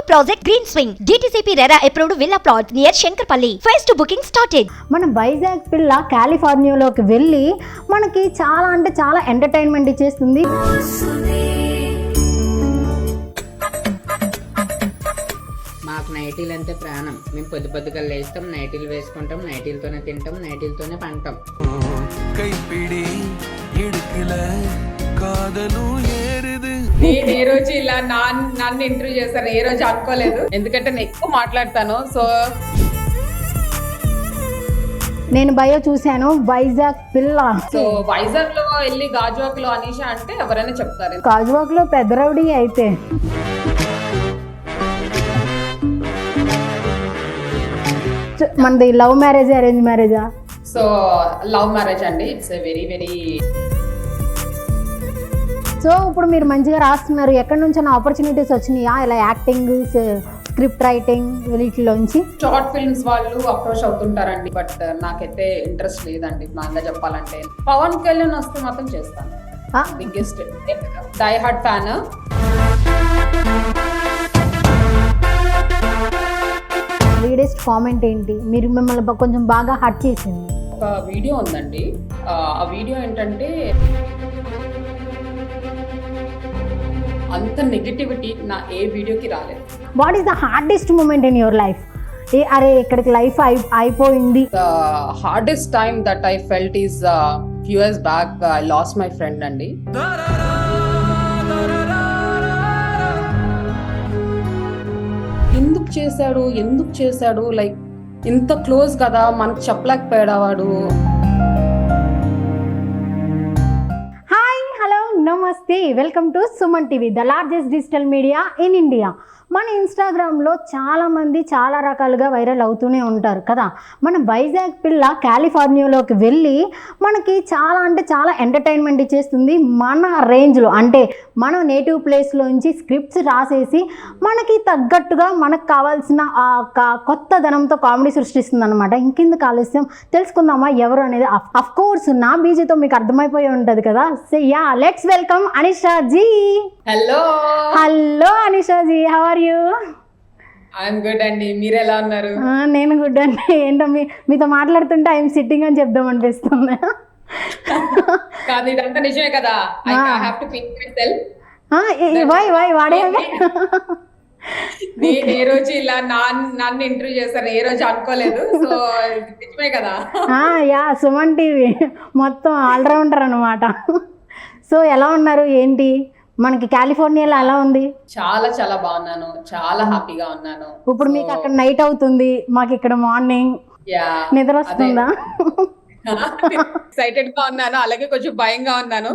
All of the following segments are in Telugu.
Project Green Swing, DTCP RERA approved villa plot near Shankarpalli. Phase 2 booking started. మనం వైజాగ్ పిల్ల కాలిఫోర్నియాలోకి వెళ్ళి మనకి చాలా అంటే చాలా ఎంటర్టైన్మెంట్ ఇచ్చేస్తుంది. మాకు నైటీలు అంటే ప్రాణం. మేము పొద్దుగా లేస్తాం, నైటీలు వేసుకుంటాం, నైటీలతోనే తింటాం, నైటీలతోనే పంటాం. కైపిడి ఇడుకుల కాదలు ఏరిది. నేను ఏ రోజు ఇలా నన్ను ఇంటర్వ్యూ చేస్తాను ఏ రోజు అనుకోలేదు, ఎందుకంటే నేను ఎక్కువ మాట్లాడతాను. సో నేను బయో చూశాను వైజాగ్ పిల్ల. సో వైజాగ్ లో వెళ్ళి గాజువాక్ లో అనీషా అంటే ఎవరైనా చెప్తారు. గాజువాక్ లో పెద్ద రౌడీ అయితే మనది లవ్ మ్యారేజ్ అరేంజ్ మ్యారేజా? సో లవ్ మ్యారేజ్ అండి. It's very very. సో ఇప్పుడు మీరు మంచిగా రాస్తున్నారు, ఎక్కడి నుంచి ఆపర్చునిటీస్ వచ్చినాయా ఇలా యాక్టింగ్, స్క్రిప్ట్ రైటింగ్ వీటిలోంచి? షార్ట్ ఫిల్మ్స్ వాళ్ళు అప్రోచ్ అవుతుంటారండి, బట్ నాకైతే ఇంట్రెస్ట్ లేదండి. నాగా చెప్పాలంటే పవన్ కళ్యాణ్ వస్తే మాత్రం చేస్తాను. Biggest die hard fan. Latest comment ఏంటి మీరు మిమ్మల్ని కొంచెం బాగా హర్ట్ చేసింది? ఒక వీడియో ఉందండి. ఆ వీడియో ఏంటంటే అంత నెగటివిటీ నా ఏ వీడియోకి రాలేదు. What is the hardest moment in your life? అరే ఇక్కడికి లైఫ్ అయిపోయింది. The hardest time that I felt is few years back. I lost my friend అండి. ఎందుకు చేశాడు లైక్ ఇంత క్లోజ్ కదా, మనకు చెప్పలేకపోయాడు వాడు. నమస్తే, welcome to Suman TV, the largest digital media in India. మన ఇన్స్టాగ్రామ్లో చాలామంది చాలా రకాలుగా వైరల్ అవుతూనే ఉంటారు కదా. మన వైజాగ్ పిల్ల కాలిఫోర్నియాలోకి వెళ్ళి మనకి చాలా అంటే చాలా ఎంటర్టైన్మెంట్ ఇచ్చేస్తుంది. మన రేంజ్లో అంటే మన నేటివ్ ప్లేస్లోంచి స్క్రిప్ట్స్ రాసేసి మనకి తగ్గట్టుగా మనకు కావాల్సిన కొత్త ధనంతో కామెడీ సృష్టిస్తుంది అనమాట. ఇంకెందుకు ఆలస్యం, తెలుసుకుందామా ఎవరు అనేది? అఫ్ కోర్స్ నా బీజీతో మీకు అర్థమైపోయి ఉంటుంది కదా. So yeah, let's welcome Anisha ji. Hello Anisha ji, how are you? I'm good అండి, మీరు ఎలా ఉన్నారు? నేను గుడ్ అండి. ఏంటో మీతో మాట్లాడుతుంటే ఐఎమ్ సిట్టింగ్ అని చెప్దాం అనిపిస్తుంది. కాదు, ఇదంతా నిజమే కదా. I have to pick myself. Why వాడే నేను ఏ రోజు ఇలా నన్ను ఇంటర్వ్యూ చేస్తాను ఏ రోజు అనుకోలేదు. సో నిజమే కదా. యా, సుమన్ టీవీ మొత్తం ఆల్రౌండర్ అనమాట. సో ఎలా ఉన్నారు, ఏంటి మనకి కాలిఫోర్నియాలో ఎలా ఉంది? చాలా చాలా బాగున్నాను, చాలా హ్యాపీగా ఉన్నాను. ఇప్పుడు మీకు అక్కడ నైట్ అవుతుంది, మాకు ఇక్కడ మార్నింగ్. నిద్ర వస్తుందా? ఎక్సైటెడ్ గా ఉన్నాను, అలాగే కొంచెం భయంగా ఉన్నాను,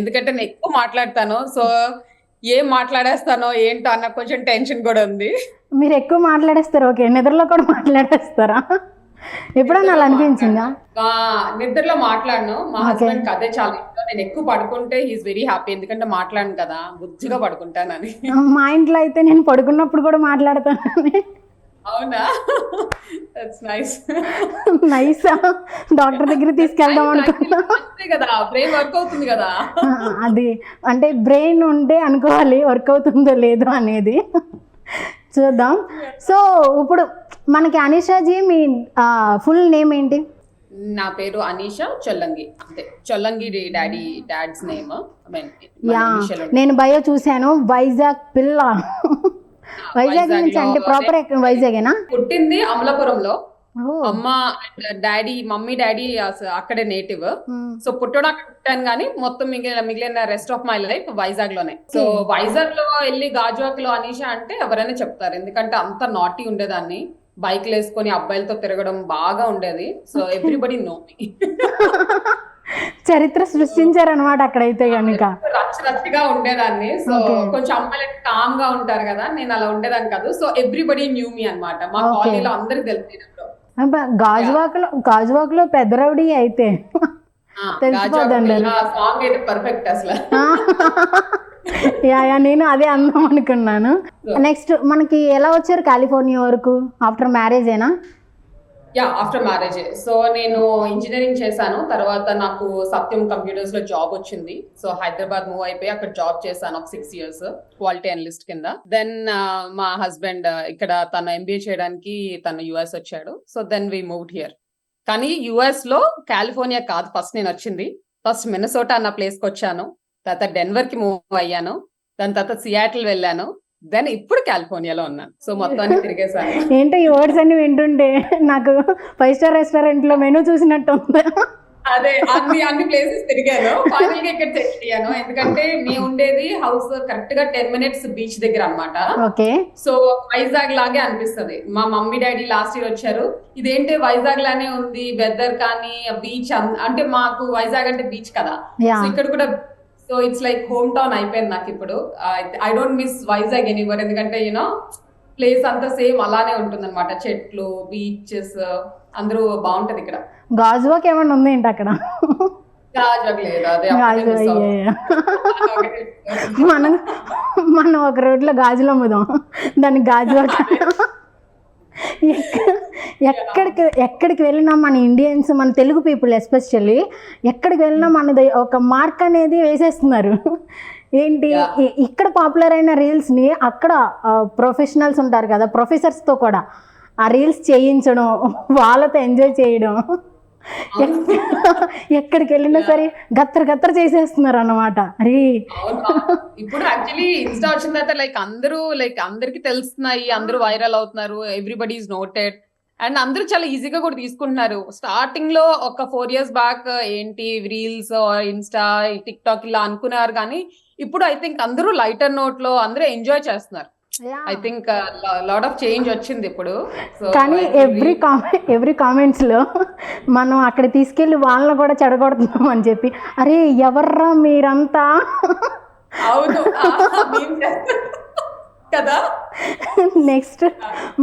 ఎందుకంటే నేను ఎక్కువ మాట్లాడతాను. సో ఏం మాట్లాడేస్తానో ఏంటో అన్న కొంచెం టెన్షన్ కూడా ఉంది. మీరు ఎక్కువ మాట్లాడేస్తారు, ఓకే. నిద్రలో కూడా మాట్లాడేస్తారా? ఎప్పుడన్నా అలా అనిపించిందా? నిద్రలో మాట్లాడను, మా హస్బెండ్ కి అదే చాలా ఇష్టం. నేను ఎక్కువ పడుకుంటే హీస్ వెరీ హ్యాపీ, ఎందుకంటే మాట్లాడను కదా, బుజ్జిగా పడుకుంటానని. మా ఇంట్లో అయితే నేను పడుకున్నప్పుడు కూడా మాట్లాడతానని. అవునా? That's nice. నైసా? డాక్టర్ దగ్గర తీసుకెళ్దాం అనుకున్నా కదా, బ్రెయిన్ వర్క్ అవుతుంది కదా. అది అంటే బ్రెయిన్ ఉంటే అనుకోవాలి వర్క్ అవుతుందో లేదో అనేది. చూద్దాం. సో ఇప్పుడు మనకి అనిషాజీ మీ ఫుల్ నేమ్ ఏంటి? నా పేరు అనీషా చొల్లంగి, అంతే. Chollangi dad's name. నేను బయో చూశాను వైజాగ్ పిల్ల. వైజాగ్ నుంచి అంటే ప్రాపర్ వైజాగేనా? పుట్టింది అమలాపురంలో. అమ్మ డాడీ, మమ్మీ డాడీ అక్కడే నేటివ్. సో పుట్టడం అక్కడ పుట్టాను, కానీ మొత్తం మిగిలిన rest of my life Vizag లోనే. సో వైజాగ్ లో వెళ్ళి గాజువాక్ లో అనీషా అంటే ఎవరైనా చెప్తారు, ఎందుకంటే అంత నాటీ ఉండేదాన్ని. బైక్లు వేసుకొని అబ్బాయిలతో తిరగడం బాగా ఉండేది. సో ఎవ్రీబడి నో మీ. చరిత్ర సృష్టించారనమాట అక్కడైతే కనుక. రచ్చిగా ఉండేదాన్ని. సో కొంచెం అమ్మాయిలు కామ్ గా ఉంటారు కదా, నేను అలా ఉండేదాన్ని కాదు. సో ఎవ్రీబడి న్యూ మీ అనమాట. మా కాలనీలో అందరికి తెలిసింది. గాజువాక్ లో పెద్ద రౌడీ అయితే తెలిసిపోదండి. సాంగ్ అయితే పర్ఫెక్ట్ అసలు. యా, నేను అదే అందాం అనుకున్నాను. నెక్స్ట్ మనకి ఎలా వచ్చారు కాలిఫోర్నియా వరకు? ఆఫ్టర్ మ్యారేజ్ ఏనా? After marriage. సో నేను ఇంజనీరింగ్ చేశాను. తర్వాత నాకు సత్యం కంప్యూటర్స్ లో జాబ్ వచ్చింది. సో హైదరాబాద్ మూవ్ అయిపోయి అక్కడ జాబ్ చేశాను ఒక 6 years క్వాలిటీ అనలిస్ట్ కింద. దెన్ మా హస్బెండ్ ఇక్కడ తను ఎంబీఏ చేయడానికి తను యుఎస్ వచ్చాడు. So then we moved here. కానీ యుఎస్ లో కాలిఫోర్నియా కాదు ఫస్ట్ నేను వచ్చింది. ఫస్ట్ మినసోటా అన్న ప్లేస్ కి వచ్చాను. తర్వాత డెన్వర్ కి మూవ్ అయ్యాను. దాని తర్వాత సియాటిల్ వెళ్ళాను. దెన్ ఇప్పుడు కాలిఫోర్నియాలో ఉన్నాను. సో మొత్తాన్ని తిరిగేసాను. ఏంటో ఈ వర్డ్స్ అన్ని వింటుంటే నాకు 5-star రెస్టారెంట్ లో మెనూ చూసినట్టు ఉంది. అదే అన్ని ప్లేసెస్ తిరిగాను. ఫైనల్ గా ఇక్కడ సెటిల్ అయ్యాను. ఎందుకంటే మేము ఉండేది హౌస్ కరెక్ట్ గా 10 minutes బీచ్ దగ్గర అన్నమాట. ఓకే. సో వైజాగ్ లాగే అనిపిస్తది. మా మమ్మీ డాడీ లాస్ట్ ఇయర్ వచ్చారు. ఇదేంటి వైజాగ్ లానే ఉంది వెదర్ కానీ బీచ్ అంటే మాకు వైజాగ్ అంటే బీచ్ కదా. Yeah. సో ఇక్కడ కూడా so it's like home town అయిపోయింది నాకు ఇప్పుడు. I don't miss Vizag ఎనీవర్. ఎందుకంటే యూనో ప్లేస్ అంతా సేమ్ అలానే ఉంటుంది అనమాట. చెట్లు, బీచెస్ అందరూ బాగుంటది ఇక్కడ. గాజువాక్ ఏమన్నా ఉంది ఏంటి అక్కడ? రాజాగ్ లేదు. అదే గాజు అయ్యే మనం ఒక రోడ్లో గాజులు అమ్ముదాం, దానికి గాజువాక్. ఎక్కడికి వెళ్ళినా మన ఇండియన్స్, మన తెలుగు పీపుల్ ఎస్పెషల్లీ ఎక్కడికి వెళ్ళినా మనది ఒక మార్క్ అనేది వేసేస్తున్నారు. ఏంటి ఇక్కడ పాపులర్ అయిన రీల్స్ని అక్కడ ప్రొఫెషనల్స్ ఉంటారు కదా, ప్రొఫెసర్స్తో కూడా ఆ రీల్స్ చేయించడం, వాళ్ళతో ఎంజాయ్ చేయడం, ఎక్కడికి వెళ్ళినా సరే గత్తర చేసేస్తున్నారు అన్నమాట. అరే ఇప్పుడు యాక్చువల్లీ ఇన్స్టా వచ్చిన తర్వాత అందరికి తెలుస్తున్నాయి, అందరూ వైరల్ అవుతున్నారు, ఎవ్రీబడి ఈజ్ నోటెడ్ అండ్ అందరూ చాలా ఈజీగా కూడా తీసుకుంటున్నారు. స్టార్టింగ్ లో ఒక 4 years బ్యాక్ ఏంటి రీల్స్, ఇన్స్టా, టిక్ టాక్ ఇలా అనుకున్నారు. కానీ ఇప్పుడు ఐ థింక్ అందరూ లైటర్ నోట్ లో అందరూ ఎంజాయ్ చేస్తున్నారు. I think lot of change వచ్చింది ఇప్పుడు. కానీ ఎవ్రీ కామెంట్స్ లో మనం అక్కడ తీసుకెళ్లి వాళ్ళని కూడా చెడగొడుతున్నాం అని చెప్పి, అరే ఎవర్రా మీరంతా. అవును కదా. నెక్స్ట్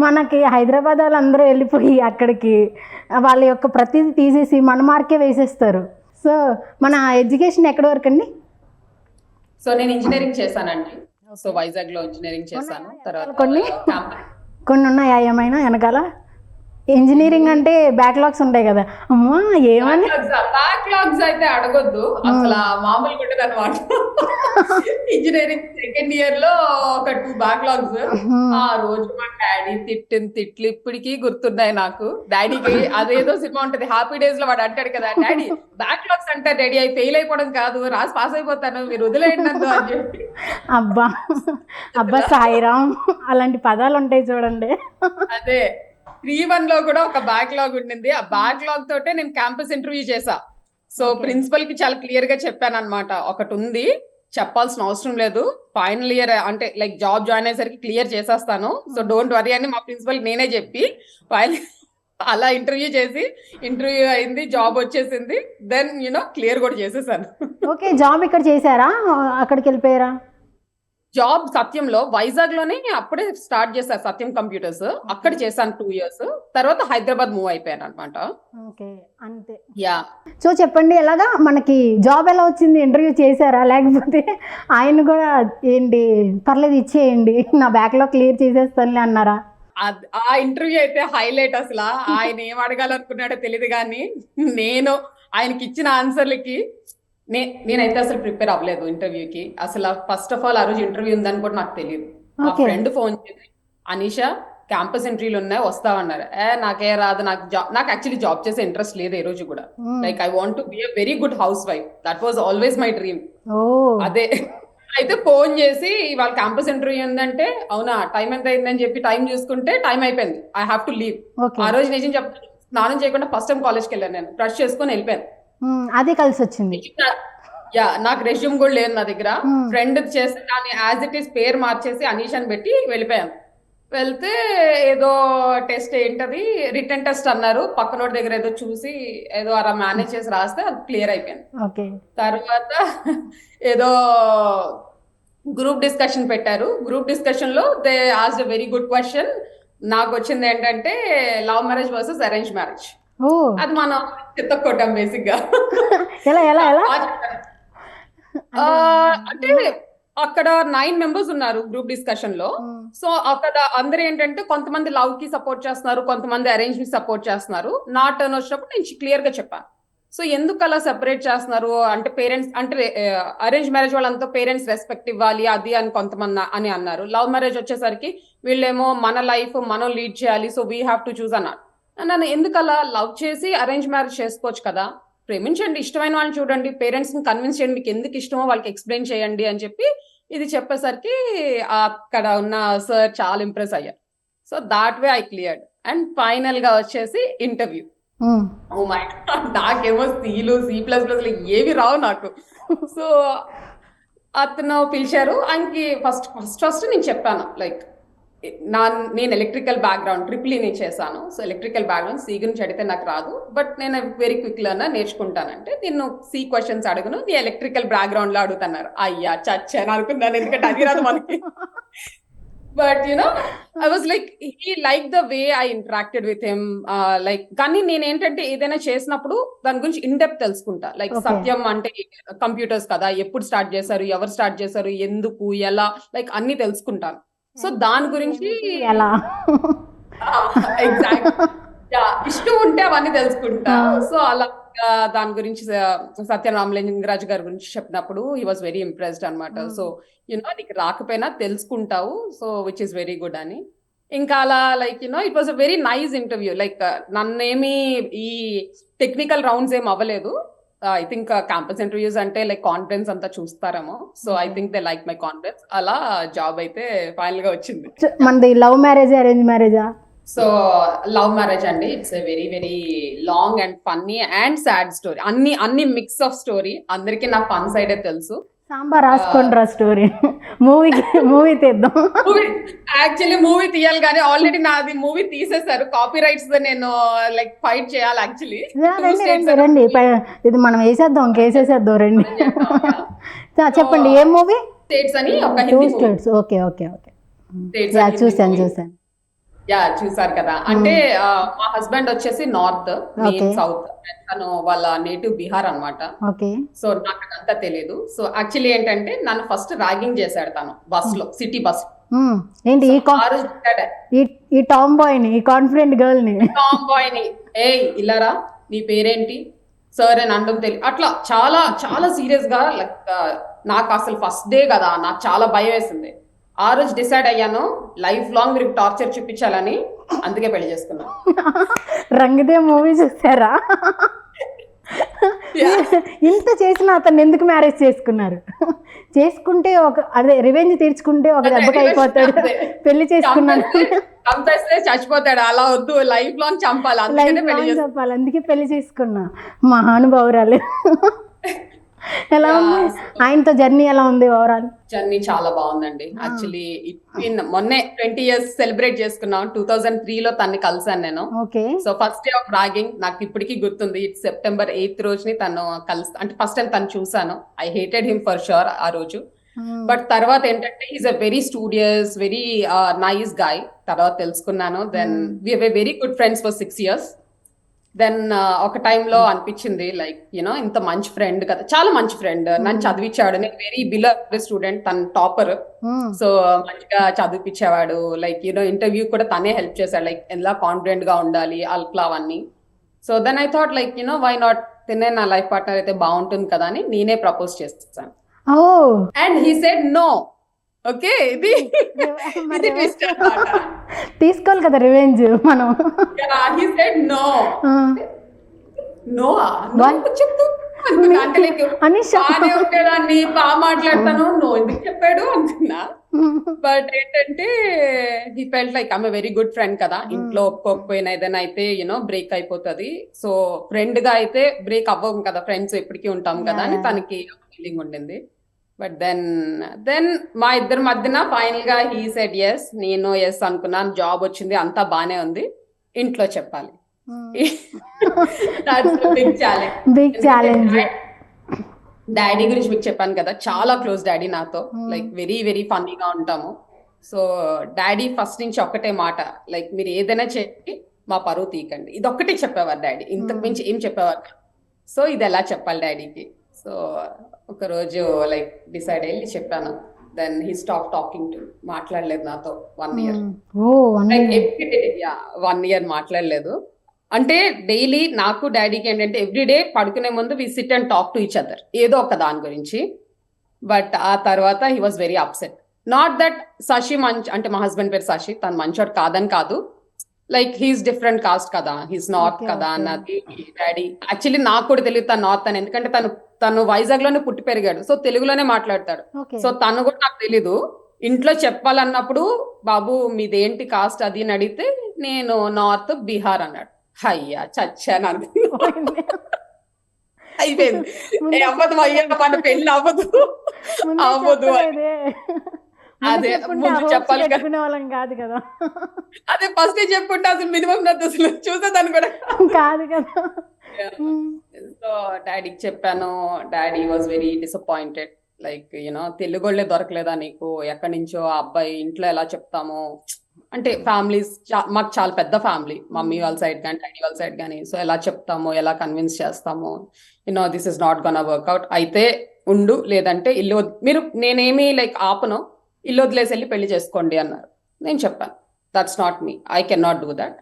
మనకి హైదరాబాద్ వాళ్ళందరూ వెళ్ళిపోయి అక్కడికి వాళ్ళ యొక్క ప్రతిదీ తీసేసి మన మార్కే వేసేస్తారు. సో మన ఎడ్యుకేషన్ ఎక్కడి వరకు అండి? సో నేను ఇంజనీరింగ్ చేశానండి. సో వైజాగ్ లో ఇంజనీరింగ్ చేశాను. తర్వాత కొన్ని ఉన్నాయా ఏమైనా వెనకాల? ఇంజనీరింగ్ అంటే బ్యాక్లాగ్స్ ఉంటాయి కదా, అమ్మా ఏమని? బ్యాక్లాగ్స్ అయితే అడగొద్దు, అసలు మామూలుగా ఉంటుంది అనమాట. ఇంజనీరింగ్ సెకండ్ ఇయర్ లో ఒక 2 backlogs. ఆ రోజు మా డాడీ తిట్టిన తిట్లు ఇప్పటికీ గుర్తున్నాయి నాకు. డాడీకి అదేదో సినిమా ఉంటది హ్యాపీ డేస్ లో, వాడు అంటాడు కదా, డాడీ బ్యాక్లాగ్స్ అంటే రెడీ అయి ఫెయిల్ అయిపోవడం కాదు, రాసి పాస్ అయిపోతాను, మీరు వదిలేయండి నందు అని చెప్పి. అబ్బా సాయిరామ్, అలాంటి పదాలు ఉంటాయి చూడండి. అదే 3-1 లో కూడా ఒక బ్యాక్లాగ్ ఉండింది. ఆ బ్యాక్లాగ్ తోటే నేను క్యాంపస్ ఇంటర్వ్యూ చేశా. సో ప్రిన్సిపల్ కి చాలా క్లియర్ గా చెప్పాను అనమాట, ఒకటి ఉంది చెప్పాల్సిన అవసరం లేదు, ఫైనల్ ఇయర్ అంటే లైక్ జాబ్ జాయిన్ అయ్యేసరికి క్లియర్ చేసేస్తాను, సో డోంట్ వరీ అని మా ప్రిన్సిపల్ నేనే చెప్పి అలా ఇంటర్వ్యూ అయింది, జాబ్ వచ్చేసింది. దెన్ క్లియర్ కూడా చేసేసాను. ఓకే, జాబ్ ఇక్కడ చేశారా? అక్కడికి వెళ్ళిపోయారా? జాబ్ సత్యంలో వైజాగ్ లోనే అప్పుడే స్టార్ట్ చేశారు సత్యం కంప్యూటర్స్. అక్కడ చేశాను 2 years. తర్వాత హైదరాబాద్ మూవ్ అయిపోయాను అనమాట. ఓకే, అంతే. యా. సో చెప్పండి, ఎలాగా మనకి జాబ్ ఎలా వచ్చింది? ఇంటర్వ్యూ చేశారా, లేకపోతే ఆయన కూడా ఏంటి పర్లేదు ఇచ్చేయండి నా బ్యాక్లాగ్ క్లియర్ చేసేస్తానులే అన్నారా? ఆ ఇంటర్వ్యూ అయితే హైలైట్. అసలు ఆయన ఏం అడగాలనుకున్నాడో తెలియదు కానీ నేను ఆయనకి ఇచ్చిన ఆన్సర్లకి నేనైతే అసలు ప్రిపేర్ అవ్వలేదు ఇంటర్వ్యూకి. అసలు ఫస్ట్ ఆఫ్ ఆల్ ఆ రోజు ఇంటర్వ్యూ ఉందని కూడా నాకు తెలియదు. మా ఫ్రెండ్ ఫోన్ చేసి, అనీషా క్యాంపస్ ఇంటర్వ్యూలు ఉన్నాయి వస్తావన్నారు. నాకే రాదు, నాకు యాక్చువల్లీ జాబ్ చేసే ఇంట్రెస్ట్ లేదు ఏ రోజు కూడా. Like I want to be a very good house wife, that was always my dream. అదే అయితే ఫోన్ చేసి ఇవాళ క్యాంపస్ ఇంటర్వ్యూ ఉందంటే, అవునా టైం ఎంత అయిందని చెప్పి టైం చూసుకుంటే టైం అయిపోయింది, ఐ హావ్ టు లీవ్. ఆ రోజు నిజం చెప్తాను, స్నానం చేయకుండా ఫస్ట్ టైం కాలేజ్కి వెళ్ళాను. నేను బ్రష్ చేసుకొని వెళ్ళిపోయాను. అదే కలిసి వచ్చింది. నాకు రెజ్యూమ్ కూడా లేదు నా దగ్గర. ఫ్రెండ్ చేస్తే దాన్ని యాజ్ ఇట్ ఈస్ పేరు మార్చేసి అనీష్ అని పెట్టి వెళ్ళిపోయాను. వెళ్తే ఏదో టెస్ట్ ఏంటది రిటర్న్ టెస్ట్ అన్నారు. పక్కనోడి దగ్గర ఏదో చూసి ఏదో అలా మేనేజ్ చేసి రాస్తే అది క్లియర్ అయిపోయింది. తర్వాత ఏదో గ్రూప్ డిస్కషన్ పెట్టారు. గ్రూప్ డిస్కషన్ లో they asked a very good question. నాకు వచ్చింది ఏంటంటే love marriage versus arrange marriage. అది మనం చెత్తకొట్టాం బేసిక్ గా. ఎలా అంటే అక్కడ 9 మెంబర్స్ ఉన్నారు గ్రూప్ డిస్కషన్ లో. సో అక్కడ అందరూ ఏంటంటే కొంతమంది లవ్ కి సపోర్ట్ చేస్తున్నారు, కొంతమంది అరేంజ్ కి సపోర్ట్ చేస్తున్నారు. నా టర్న్ వచ్చినప్పుడు నేను క్లియర్ గా చెప్పాను. సో ఎందుకు అలా సెపరేట్ చేస్తున్నారు అంటే పేరెంట్స్ అంటే అరేంజ్ మ్యారేజ్ వాళ్ళంతా పేరెంట్స్ రెస్పెక్ట్ ఇవ్వాలి అది అని కొంతమంది అని అన్నారు. లవ్ మ్యారేజ్ వచ్చేసరికి వీళ్ళేమో మన లైఫ్ మనం లీడ్ చేయాలి, so we have to choose అన్నారు. నన్ను ఎందుకు అలా లవ్ చేసి అరేంజ్ మ్యారేజ్ చేసుకోవచ్చు కదా, ప్రేమించండి, ఇష్టమైన వాళ్ళని చూడండి, పేరెంట్స్ ని కన్విన్స్ చేయండి, మీకు ఎందుకు ఇష్టమో వాళ్ళకి ఎక్స్ప్లెయిన్ చేయండి అని చెప్పి ఇది చెప్పేసరికి అక్కడ ఉన్న సార్ చాలా ఇంప్రెస్ అయ్యారు. So that way I cleared. And final గా వచ్చేసి ఇంటర్వ్యూ. ఓ మై గాడ్, నాకేమో C++ ఏవి రావు నాకు. సో అతను పిలిచారు. ఆయనకి ఫస్ట్ నేను చెప్పాను లైక్ నేను ఎలక్ట్రికల్ బ్యాక్గ్రౌండ్ ట్రిపుల్ నేను చేశాను. సో ఎలక్ట్రికల్ బ్యాక్గ్రౌండ్ C గురించి అడిగితే నాకు రాదు, బట్ నేను వెరీ క్విక్ లర్నర్, నేర్చుకుంటానంటే నేను C క్వశ్చన్స్ అడుగును, నీ ఎలక్ట్రికల్ బ్యాక్గ్రౌండ్ లో అడుగుతున్నారు. అయ్యా చచ్చాను అనుకున్నాను, ఎందుకంటే అది రాదు మనకి. But I was like he like the way I interacted with him. Like కానీ నేను ఏంటంటే ఏదైనా చేసినప్పుడు దాని గురించి ఇన్ డెప్త్ తెలుసుకుంటా. లైక్ సత్యం అంటే కంప్యూటర్స్ కదా, ఎప్పుడు స్టార్ట్ చేశారు, ఎవరు స్టార్ట్ చేశారు, ఎందుకు, ఎలా, లైక్ అన్ని తెలుసుకుంటాను. సో దాని గురించి ఎలా ఎగ్జాక్ట్ ఇష్టం ఉంటే అవన్నీ తెలుసుకుంటా. సో అలా దాని గురించి సత్యం రామలింగరాజు గారి గురించి చెప్పినప్పుడు హీ వాజ్ వెరీ ఇంప్రెస్డ్ అనమాట. సో నీకు రాకపోయినా తెలుసుకుంటావు, so which is very good అని. ఇంకా అలా like it was a very nice interview. Like నన్నేమి ఈ టెక్నికల్ రౌండ్స్ ఏం అవ్వలేదు. ఐ థింక్ క్యాంపస్ ఇంటర్వ్యూస్ అంటే లైక్ కాన్ఫిడెన్స్ అంతా చూస్తారేమో. So I think they like my confidence. అలా జాబ్ అయితే ఫైనల్ గా వచ్చింది. మనది లవ్ మ్యారేజ్ అరేంజ్ మ్యారేజా? సో లవ్ మ్యారేజ్ అండి. It's a very very long and funny and sad story. అన్ని మిక్స్ ఆఫ్ స్టోరీ. అందరికీ నా ఫన్ సైడే తెలుసు. సాంబార్ రాసుకుంటారా స్టోరీ? మూవీ తీద్దాం. యాక్చువల్లీ మూవీ తీయాలి కానీ ఆల్రెడీ నాది మూవీ తీసేశారు, కాపీ రైట్స్. నేను లైక్ ఫైట్ చేయాలి యాక్చువల్లీ. రండి ఇది మనం వేసేద్దాం, కేసేసేద్దాం, రండి. చెప్పండి ఏం మూవీ? స్టేట్స్ అని ఒక two states. Okay okay okay, చూసాను. యా చూసారు కదా. అంటే మా హస్బెండ్ వచ్చేసి నార్త్, నేను సౌత్. తను వాళ్ళ నేటివ్ బీహార్ అనమాట. సో నాకు అంతా తెలియదు. సో యాక్చువల్లీ ఏంటంటే నన్ను ఫస్ట్ ర్యాగింగ్ చేశాడు తను బస్ లో, సిటీ బస్. ఏంటి ఈ టామ్ బాయ్ ని, ఈ కాన్ఫిడెంట్ గర్ల్ ని, ఏ ఇల్లరా నీ పేరేంటి సార్ అని అనడం తెలియదు. అట్లా చాలా చాలా సీరియస్ గా లైక్ నాకు అసలు ఫస్ట్ డే కదా, నాకు చాలా భయం వేసింది. ఆ రోజు డిసైడ్ అయ్యాను లైఫ్ లాంగ్ మీరు టార్చర్ చూపించాలని, అందుకే పెళ్లి చేసుకున్నాను. రంగదే మూవీ చూసారా? ఇంత చేసిన అతను ఎందుకు మ్యారేజ్ చేసుకున్నారు? చేసుకుంటే అదే రివెంజ్ తీర్చుకుంటే ఒక దెబ్బకి అయిపోతాడు. పెళ్లి చేసుకున్నాను చంపేస్తే చచ్చిపోతాడు, అలా వద్దు, లైఫ్ లాంగ్ చంపాలి, అందుకే పెళ్లి చేసుకున్నా. మహానుభావురాలు. ఎలా ఉంది ఆయనతో జర్నీ? ఎలా ఉంది ఓవరాల్ జర్నీ? చాలా బాగుందండి. యాక్చువల్లీ మొన్నే 20 years సెలబ్రేట్ చేసుకున్నాం. 2003 లో తన్ని కలిసాను నేను. So first day of ragging నాకు ఇప్పటికీ గుర్తుంది. September 8th రోజుని తను అంటే ఫస్ట్ టైం తను చూసాను. I hated him for sure ఆ రోజు. బట్ తర్వాత ఏంటంటే is a very studious, very nice guy. తర్వాత తెలుసుకున్నాను. Then we have very good friends for 6 years. Then ఒక టైంలో అనిపించింది లైక్ ఇంత మంచి ఫ్రెండ్ కదా, చాలా మంచి ఫ్రెండ్, నన్ను చదివించాడు. నేను వెరీ బిలో స్టూడెంట్, తన టాపర్. సో మంచిగా చదివిపించేవాడు. లైక్ ఇంటర్వ్యూ కూడా తనే హెల్ప్ చేశాడు, లైక్ ఎలా కాన్ఫిడెంట్ గా ఉండాలి అట్లా అవన్నీ. So then I thought like why not, తినే నా లైఫ్ పార్ట్నర్ అయితే బాగుంటుంది కదా అని నేనే ప్రపోజ్ చేస్తాను. And he said no. Okay, ఇది ట్విస్ట్ అన్నమాట. తీసుకోవాలి కదా రివెంజ్ మనం. He said no. చెప్తూ ఉండేదాన్ని, బాగా మాట్లాడతాను, నో ఎందుకు చెప్పాడు అనుకున్నా. బట్ ఏంటంటే he felt like I'm a very good friend కదా, ఇంట్లో ఒప్పుకోకపోయినా ఏదైనా అయితే బ్రేక్ అయిపోతుంది. సో ఫ్రెండ్ గా అయితే బ్రేక్ అవ్వం కదా, ఫ్రెండ్స్ ఎప్పటికీ ఉంటాం కదా అని తనకి ఫీలింగ్ ఉండింది. బట్ దెన్ మా ఇద్దరి మధ్యన ఫైనల్ గా హీ సెడ్ ఎస్, నేను ఎస్ అనుకున్నాను. జాబ్ వచ్చింది, అంతా బానే ఉంది, ఇంట్లో చెప్పాలి. Big challenge. డాడీ గురించి మీకు చెప్పాను కదా, చాలా క్లోజ్ డాడీ నాతో, లైక్ వెరీ వెరీ ఫన్నీగా ఉంటాము. సో డాడీ ఫస్ట్ నుంచి ఒక్కటే మాట, లైక్ మీరు ఏదైనా చెప్పి మా పరువు తీయకండి, ఇది ఒక్కటే చెప్పేవారు డాడీ, ఇంతకు మించి ఏం చెప్పేవారు. సో ఇది ఎలా చెప్పాలి డాడీకి. సో ఒక రోజు లైక్ డిసైడ్ అయ్యి చెప్పాను, then he stop talking to మాట్లాడలేదు నాతో 1 year. Oh like everyday 1 year మాట్లాడలేదు. అంటే డైలీ నాకు డాడీకి ఏంటంటే ఎవ్రీడే పడుకునే ముందు we sit and talk to each other ఏదో ఒక దాని గురించి. బట్ ఆ తర్వాత he was very upset. Not that Shashi అంటే మా హస్బెండ్ పేరు శశి, తను మంచోడు కాదని కాదు, లైక్ హీస్ డిఫరెంట్ కాస్ట్ కదా, హీస్ నార్త్ కదా అన్నది డాడీ. యాక్చువల్లీ నాకు కూడా తెలియదు తను నార్త్ అని, ఎందుకంటే తను వైజాగ్ లోనే పుట్టి పెరిగాడు, సో తెలుగులోనే మాట్లాడతాడు. సో తను కూడా నాకు తెలీదు. ఇంట్లో చెప్పాలన్నప్పుడు బాబు మీదేంటి కాస్ట్ అది అని అడిగితే నేను నార్త్ బీహార్ అన్నాడు. అయ్యా చచ్చాను అనుకున్నా. అయిపోయింది, అవ్వదు అయ్యా, మన పెళ్ళి అవ్వదు. అదే ముందు చెప్పాలి వాళ్ళం కాదు కదా, అదే ఫస్ట్ చెప్పుంటే అసలు మినిమం అసలు చూసేదాన్ని కూడా కాదు కదా. సో డాడీకి చెప్పాను. Daddy was very disappointed. Like you know తెలుగోళ్ళే దొరకలేదా నీకు, ఎక్కడి నుంచో ఆ అబ్బాయి, ఇంట్లో ఎలా చెప్తాము అంటే ఫ్యామిలీస్ మాకు చాలా పెద్ద ఫ్యామిలీ, మమ్మీ వాళ్ళ సైడ్ కానీ డాడీ వాళ్ళ సైడ్ కానీ, సో ఎలా చెప్తాము, ఎలా కన్విన్స్ చేస్తాము, you know this is not gonna work out, అయితే ఉండు లేదంటే ఇల్లు మీరు నేనేమి లైక్ ఆపను, ఇల్లు వదిలేసి వెళ్ళి పెళ్లి చేసుకోండి అన్నారు. నేను చెప్పాను that's not me, I can not do that,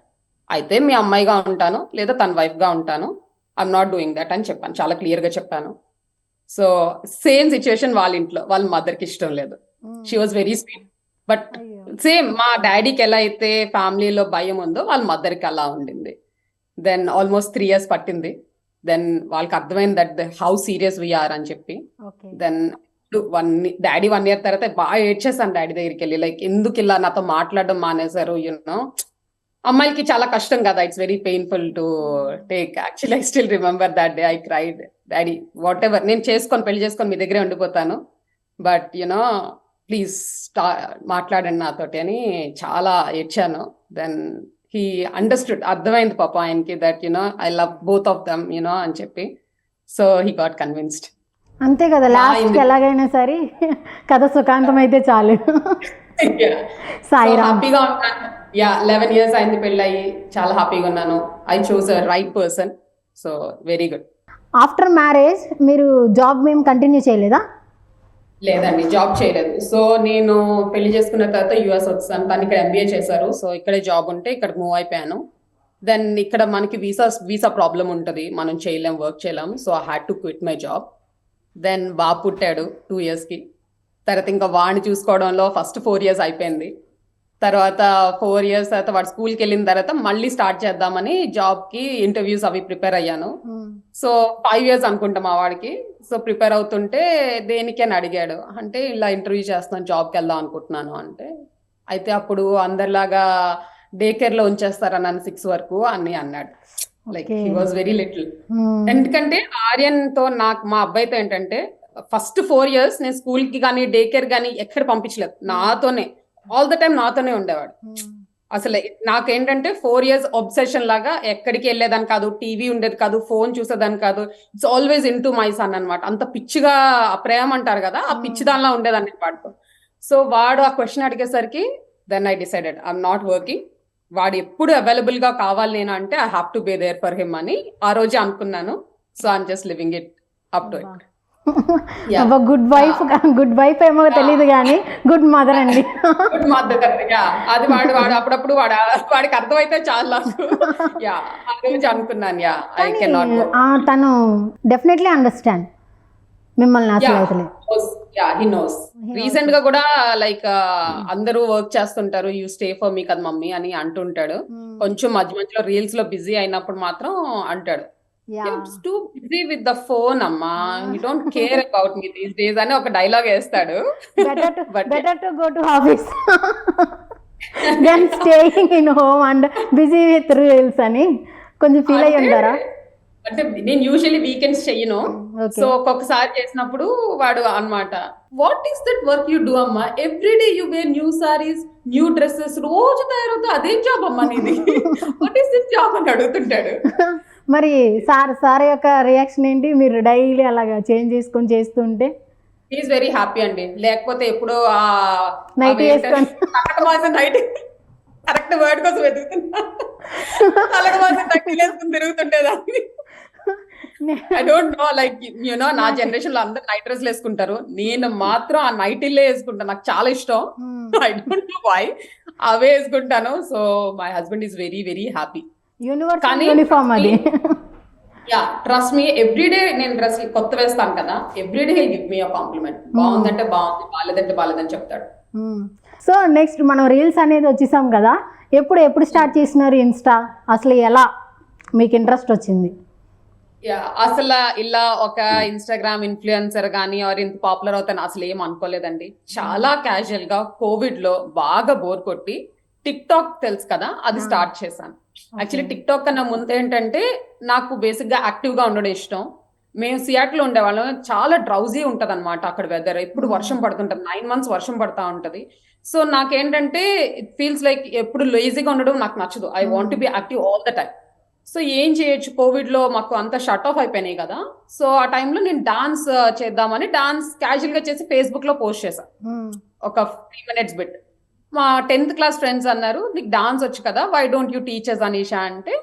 అయితే మీ అమ్మాయిగా ఉంటాను లేదా తన వైఫ్గా ఉంటాను, ఐఎమ్ నాట్ డూయింగ్ దట్ అని చెప్పాను, చాలా క్లియర్గా చెప్పాను. సో సేమ్ సిచ్యువేషన్ వాళ్ళ ఇంట్లో, వాళ్ళ మదర్కి ఇష్టం లేదు, she was very sweet. But same మా డాడీకి ఎలా అయితే ఫ్యామిలీలో భయం ఉందో వాళ్ళ మదర్కి అలా ఉండింది. దెన్ ఆల్మోస్ట్ 3 years పట్టింది. దెన్ వాళ్ళకి అర్థమైంది దట్ హౌ సీరియస్ వీఆర్ అని చెప్పి. దెన్ డాడీ 1 year తర్వాత బాగా ఏడ్చేసాను డాడీ దగ్గరికి వెళ్ళి, లైక్ ఎందుకు ఇలా నాతో మాట్లాడడం మానేశారు, యూనో అమ్మాయిలకి చాలా కష్టం కదా, it's very painful to take. Actually I still remember that day, I cried, daddy what ever నేను పెళ్లి చేసుకొని మీ దగ్గరే ఉండిపోతాను, బట్ యునో ప్లీజ్ మాట్లాడండి నాతోటి అని చాలా ఏడ్చాను. దెన్ హీ అండర్స్టూడ్, అర్థమైంది పాప ఆయనకి that you know I love both of them you know అని చెప్పి. So he got convinced. అంతే కదా, లాస్ట్ ఎలాగైనా సరే కథ సుఖాంతం అయితే చాలు. సాయిరామ్. హ్యాపీగా ఉన్నాను. 11 years అయింది పెళ్ళయి, చాలా హ్యాపీగా ఉన్నాను. I choose a right person, so very good. After marriage మీరు జాబ్ మేము కంటిన్యూ చేయలేదా? లేదండి, జాబ్ చేయలేదు. సో నేను పెళ్లి చేసుకున్న తర్వాత యుఎస్ వచ్చాను, తను ఇక్కడ MBA చేశారు, సో ఇక్కడే జాబ్ ఉంటే ఇక్కడ మూవ్ అయిపోయాను. దెన్ ఇక్కడ మనకి వీసా ప్రాబ్లం ఉంటుంది, మనం చేయలేం, వర్క్ చేయలేం, so I had to quit my job. Then బాబు పుట్టాడు 2 yearsకి. తర్వాత ఇంకా వాడిని చూసుకోవడంలో ఫస్ట్ 4 years అయిపోయింది. తర్వాత 4 years తర్వాత వాడు స్కూల్కి వెళ్ళిన తర్వాత మళ్ళీ స్టార్ట్ చేద్దామని జాబ్కి ఇంటర్వ్యూస్ అవి ప్రిపేర్ అయ్యాను. సో 5 years అనుకుంటా మా వాడికి. సో ప్రిపేర్ అవుతుంటే దేనికి అని అడిగాడు, అంటే ఇలా ఇంటర్వ్యూ చేస్తున్నాను, జాబ్కి వెళ్దాం అనుకుంటున్నాను అంటే, అయితే అప్పుడు అందరిలాగా డే కేర్లో ఉంచేస్తారా నన్ను 6 వరకు అని అన్నాడు. Like he was very little. ఎందుకంటే ఆర్యన్తో మా అబ్బాయితో ఏంటంటే ఫస్ట్ 4 years నేను స్కూల్కి కానీ డే కేర్ కానీ ఎక్కడ పంపించలేదు, నాతోనే ఆల్ ద టైమ్ నాతోనే ఉండేవాడు. అసలు నాకేంటంటే 4 years అబ్సెషన్ లాగా ఎక్కడికి వెళ్ళేదాన్ని కాదు, టీవీ ఉండేది కాదు, ఫోన్ చూసేదాన్ని కాదు, it's always in to my son అనమాట. అంత పిచ్చిగా ప్రేమ అంటారు కదా, ఆ పిచ్చి దానిలా ఉండేదాన్ని వాడితో. సో వాడు ఆ క్వశ్చన్ అడిగేసరికి then I decided I'm not working, వాడు ఎప్పుడు అవైలబుల్ గా కావాలి నేను అంటే I have to be there for him అని ఆ రోజే అనుకున్నాను. So I'm just living it up to it. Good wife ఏమో తెలియదు కానీ గుడ్ మదర్ అండి. గుడ్ మదర్, అది వాడు అప్పుడప్పుడు వాడికి అర్థమైతే చాలా. ఆ రోజు అనుకున్నాను ఐ కెన్ నాట్. తను డెఫినెట్లీ అండర్స్టాండ్ మిమ్మల్ని అసలు. He knows. రీసెంట్ గా కూడా లైక్ అందరూ వర్క్ చేస్తుంటారు, యూ స్టే ఫర్ మీ కదా మమ్మీ అని అంటుంటాడు. కొంచెం మధ్య మధ్యలో రీల్స్ లో బిజీ అయినప్పుడు మాత్రం అంటాడు, too busy with the phone అమ్మా, you don't care about me these days అని ఒక డైలాగ్ వేస్తాడు. better to go to office than staying in home and busy with reels అని కొంచెం ఫీల్ అయ్యి ఉంటారా? అంటే నేను యూజువల్లీ వీకెండ్స్ చెయ్యను, సో ఒక్కొక్కసారి చేసినప్పుడు వాడు అన్నమాట, what is that work you do అమ్మా, everyday you wear new saris, new dresses, రోజు తయారవుతా, అదేం జాబ్ అమ్మా నీది, వాట్ ఈస్ దిస్ జాబ్ అని అడుగుతుంటాడు. మరి సార్ యొక్క రియాక్షన్ ఏంటి, మీరు డైలీ అలాగా చేంజ్ చేసుకొని చేస్తుంటే? ఈజ్ వెరీ హ్యాపీ అండి, లేకపోతే ఎప్పుడో నైట్ వేసుకొని నైట్ కరెక్ట్ వర్డ్ కోసం వెతుకుతున్నా, అలాగ మాత్రం వేసుకుని తిరుగుతుండేదాన్ని. ఐ డోంట్ నో లైక్ నా జనరేషన్ లో అందరు నైట్ డ్రెస్లు వేసుకుంటారు, నేను మాత్రం ఆ నైటీలే వేసుకుంటాను, నాకు చాలా ఇష్టం. ఐ డోంట్ నో వై అవే వేసుకుంటాను. So my husband is very very happy. Universal కానీ యూనిఫామ్ అది. యా ట్రస్ట్ మీ, ఎవ్రీడే నేను డ్రెస్ కొత్త వేస్తాను కదా, ఎవ్రీడే హిల్ గివ్ మీ అ కాంప్లిమెంట్. బాగుందంటే బాగుంది, బాలేదంటే బాలేదని చెప్తాడు. సో నెక్స్ట్ మనం రీల్స్ అనేది వచ్చేసాం కదా, ఎప్పుడు స్టార్ట్ చేసినారు ఇన్స్టా, అసలు ఎలా మీకు ఇంట్రెస్ట్ వచ్చింది? యా అసలు ఇలా ఒక ఇన్స్టాగ్రామ్ ఇన్ఫ్లుయెన్సర్ గానీ ఆర్ ఇంత పాపులర్ అవుతాను అసలు ఏం అనుకోలేదండి. చాలా క్యాజువల్ గా కోవిడ్ లో బాగా బోర్ కొట్టి టిక్ టాక్ తెలుసు కదా, అది స్టార్ట్ చేశాను. యాక్చువల్లీ టిక్ టాక్ కన్నా ముందు ఏంటంటే నాకు బేసిక్ గా యాక్టివ్ గా ఉండడం ఇష్టం. మేము సియాట్లో ఉండేవాళ్ళం, చాలా డ్రౌజీ ఉంటది అనమాట అక్కడ వెదర్, ఎప్పుడు వర్షం పడుతుంటది, 9 months వర్షం పడతా ఉంటది. సో నాకేంటంటే ఇట్ ఫీల్స్ లైక్ ఎప్పుడు లేజీగా ఉండడం నాకు నచ్చదు. I want be active all the time. So ఏం చేయొచ్చు, కోవిడ్ లో మాకు అంతా షట్ ఆఫ్ అయిపోయినాయి కదా. సో ఆ టైంలో నేను డాన్స్ చేద్దామని డాన్స్ క్యాజువల్ గా చేసి ఫేస్బుక్ లో పోస్ట్ చేశాను, ఒక 3 minutes బిట్. మా 10th class ఫ్రెండ్స్ అన్నారు, నీకు డాన్స్ వచ్చు కదా, why don't you teachers Anisha అంటే